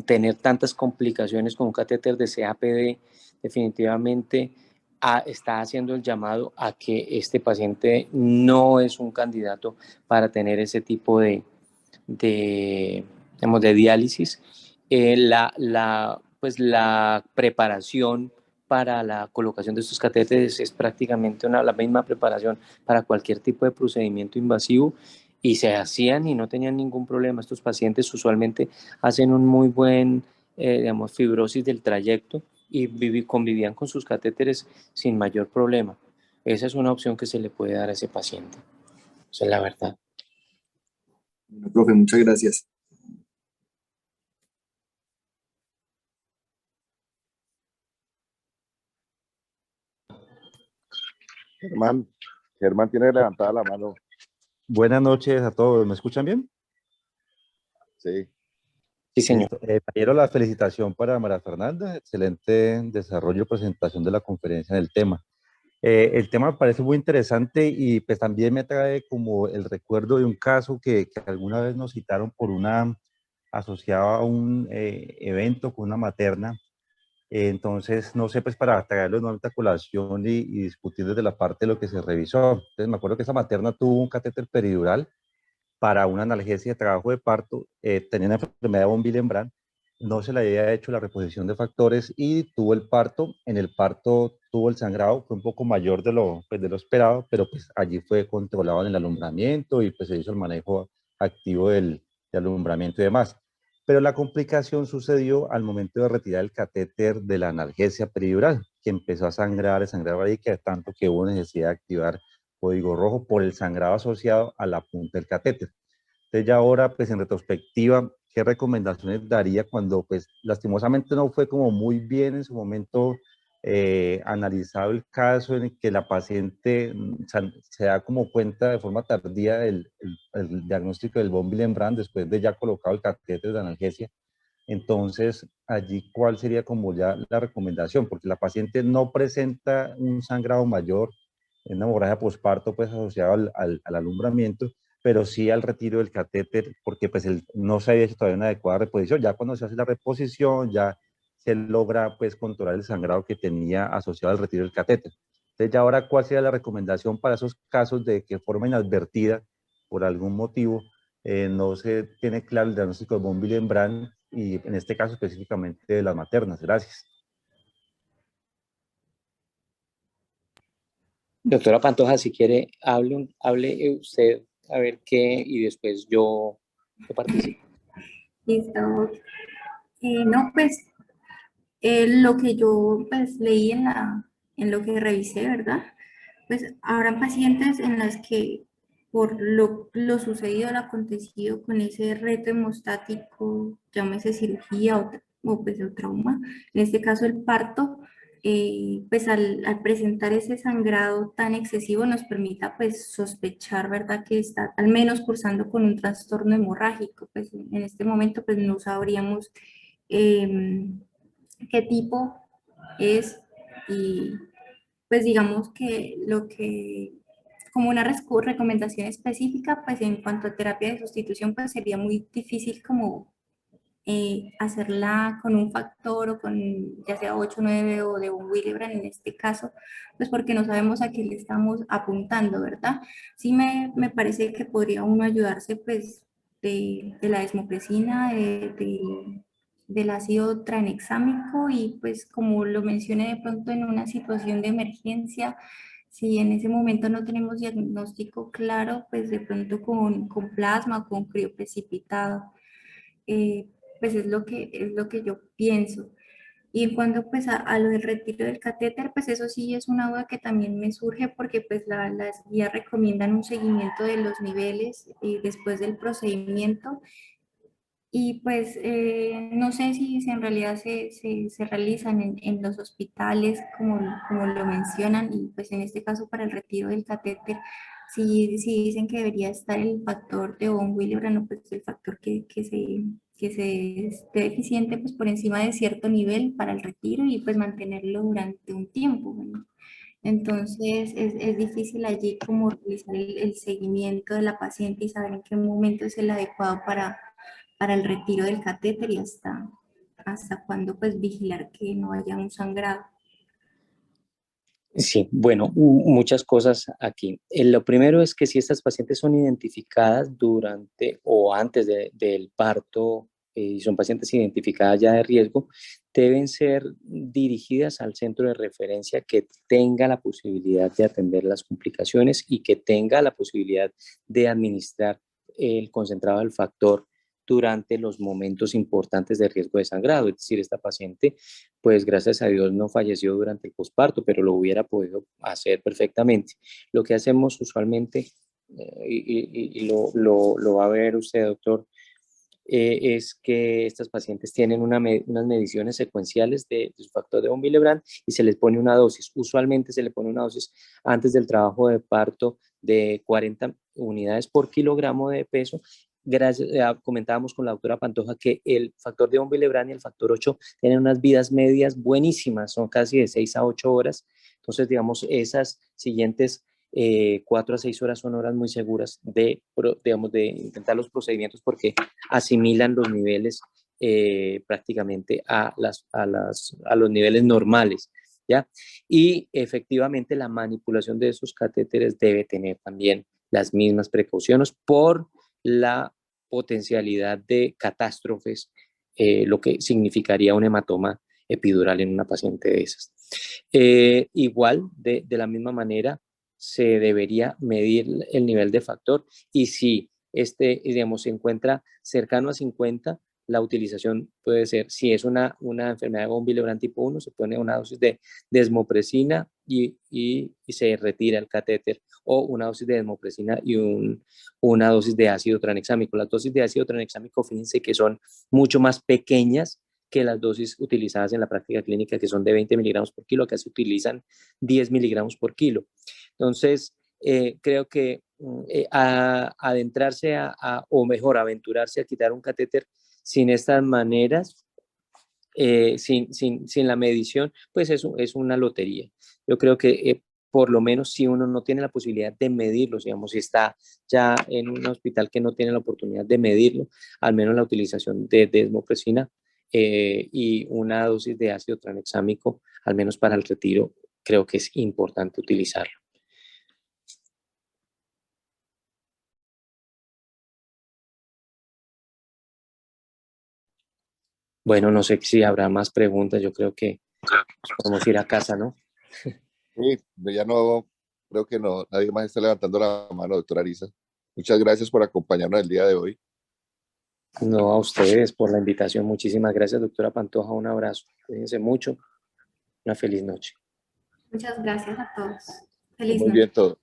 tener tantas complicaciones con un catéter de CAPD definitivamente está haciendo el llamado a que este paciente no es un candidato para tener ese tipo digamos, de diálisis. Pues la preparación para la colocación de estos catéteres es prácticamente la misma preparación para cualquier tipo de procedimiento invasivo, y se hacían y no tenían ningún problema. Estos pacientes usualmente hacen un muy buen, digamos, fibrosis del trayecto y convivían con sus catéteres sin mayor problema. Esa es una opción que se le puede dar a ese paciente. Esa es la verdad. Bueno, profe, muchas gracias. Germán tiene levantada la mano. Buenas noches a todos. ¿Me escuchan bien? Sí. Sí, señor. Listo. Quiero la felicitación para María Fernanda. Excelente desarrollo y presentación de la conferencia en el tema. El tema me parece muy interesante y pues también me trae como el recuerdo de un caso que alguna vez nos citaron por asociado a un evento con una materna. Entonces, no sé, pues para traerlo nuevamente a colación y discutir desde la parte de lo que se revisó. Entonces, me acuerdo que esa materna tuvo un catéter peridural para una analgesia de trabajo de parto, tenía una enfermedad de von Willebrand, no se le había hecho la reposición de factores y tuvo el parto. En el parto tuvo el sangrado, fue un poco mayor pues, de lo esperado, pero pues allí fue controlado en el alumbramiento y pues se hizo el manejo activo del alumbramiento y demás. Pero la complicación sucedió al momento de retirar el catéter de la analgesia peridural, que empezó a sangrar ahí, que tanto que hubo necesidad de activar código rojo por el sangrado asociado a la punta del catéter. Entonces ya ahora, pues en retrospectiva, ¿qué recomendaciones daría cuando, pues lastimosamente no fue como muy bien en su momento analizado el caso en el que la paciente se da como cuenta de forma tardía el diagnóstico del von Willebrand después de ya colocado el catéter de analgesia? Entonces, allí, ¿cuál sería como ya la recomendación? Porque la paciente no presenta un sangrado mayor, en una hemorragia posparto, pues asociado al alumbramiento, pero sí al retiro del catéter, porque pues no se había hecho todavía una adecuada reposición. Ya cuando se hace la reposición, ya se logra pues controlar el sangrado que tenía asociado al retiro del catéter. Entonces, ya ahora, ¿cuál sería la recomendación para esos casos de que forma inadvertida, por algún motivo, no se tiene claro el diagnóstico de von Willebrand y en este caso específicamente de las maternas? Gracias. Doctora Pantoja, si quiere, hable usted a ver qué, y después yo participo. Listo. No, pues lo que yo pues, leí en lo que revisé, ¿verdad? Pues habrá pacientes en las que por lo sucedido, lo acontecido con ese reto hemostático, llámese cirugía o pues o trauma, en este caso el parto, pues al presentar ese sangrado tan excesivo nos permita pues sospechar, ¿verdad? Que está al menos cursando con un trastorno hemorrágico. Pues en este momento pues no sabríamos qué tipo es y pues digamos que lo que, como una recomendación específica, pues en cuanto a terapia de sustitución, pues sería muy difícil como hacerla con un factor o con ya sea 8 9 o de un Willebrand en este caso, pues porque no sabemos a qué le estamos apuntando, ¿verdad? Sí me parece que podría uno ayudarse pues de la desmopresina, del ácido tranexámico y pues como lo mencioné de pronto en una situación de emergencia, si en ese momento no tenemos diagnóstico claro, pues de pronto con plasma, con crío precipitado. Eh, pues es lo que yo pienso. Y en cuanto pues a lo del retiro del catéter, pues eso sí es una duda que también me surge porque pues las guías recomiendan un seguimiento de los niveles después del procedimiento Y pues no sé si en realidad se realizan en los hospitales como lo mencionan, y pues en este caso para el retiro del catéter, si dicen que debería estar el factor de von Willebrand, o pues el factor que se esté deficiente pues por encima de cierto nivel para el retiro y pues mantenerlo durante un tiempo, ¿no? Entonces es difícil allí como realizar el seguimiento de la paciente y saber en qué momento es el adecuado para el retiro del catéter y hasta cuándo pues vigilar que no haya un sangrado. Sí, bueno, muchas cosas aquí. Lo primero es que si estas pacientes son identificadas durante o antes del parto y son pacientes identificadas ya de riesgo, deben ser dirigidas al centro de referencia que tenga la posibilidad de atender las complicaciones y que tenga la posibilidad de administrar el concentrado del factor durante los momentos importantes de riesgo de sangrado. Es decir, esta paciente pues gracias a Dios no falleció durante el posparto, pero lo hubiera podido hacer perfectamente. Lo que hacemos usualmente, y lo va a ver usted, doctor, es que estas pacientes tienen unas mediciones secuenciales de su factor de von Willebrand y se les pone una dosis. Usualmente se le pone una dosis antes del trabajo de parto de 40 unidades por kilogramo de peso. Gracias, comentábamos con la doctora Pantoja que el factor de von Willebrand y el factor 8 tienen unas vidas medias buenísimas, son casi de 6 a 8 horas. Entonces, digamos, esas siguientes 4 a 6 horas son horas muy seguras digamos, de intentar los procedimientos porque asimilan los niveles prácticamente a los niveles normales, ¿ya? Y efectivamente la manipulación de esos catéteres debe tener también las mismas precauciones por la potencialidad de catástrofes, lo que significaría un hematoma epidural en una paciente de esas. Igual, de la misma manera, se debería medir el nivel de factor y si digamos, se encuentra cercano a 50, la utilización puede ser, si es una enfermedad de von Willebrand tipo 1, se pone una dosis de desmopresina y se retira el catéter, o una dosis de desmopresina y una dosis de ácido tranexámico. Las dosis de ácido tranexámico, fíjense que son mucho más pequeñas que las dosis utilizadas en la práctica clínica, que son de 20 miligramos por kilo, acá se utilizan 10 miligramos por kilo. Entonces, creo que adentrarse o mejor, aventurarse a quitar un catéter sin estas maneras, sin la medición, pues eso es una lotería. Yo creo que por lo menos si uno no tiene la posibilidad de medirlo, digamos, si está ya en un hospital que no tiene la oportunidad de medirlo, al menos la utilización de desmopresina y una dosis de ácido tranexámico, al menos para el retiro, creo que es importante utilizarlo. Bueno, no sé si habrá más preguntas, yo creo que podemos ir a casa, ¿no? Sí, ya no, creo que no, nadie más está levantando la mano, doctora Arisa. Muchas gracias por acompañarnos el día de hoy. No, a ustedes por la invitación. Muchísimas gracias, doctora Pantoja. Un abrazo. Cuídense mucho. Una feliz noche. Muchas gracias a todos. Feliz Muy noche. bien todo.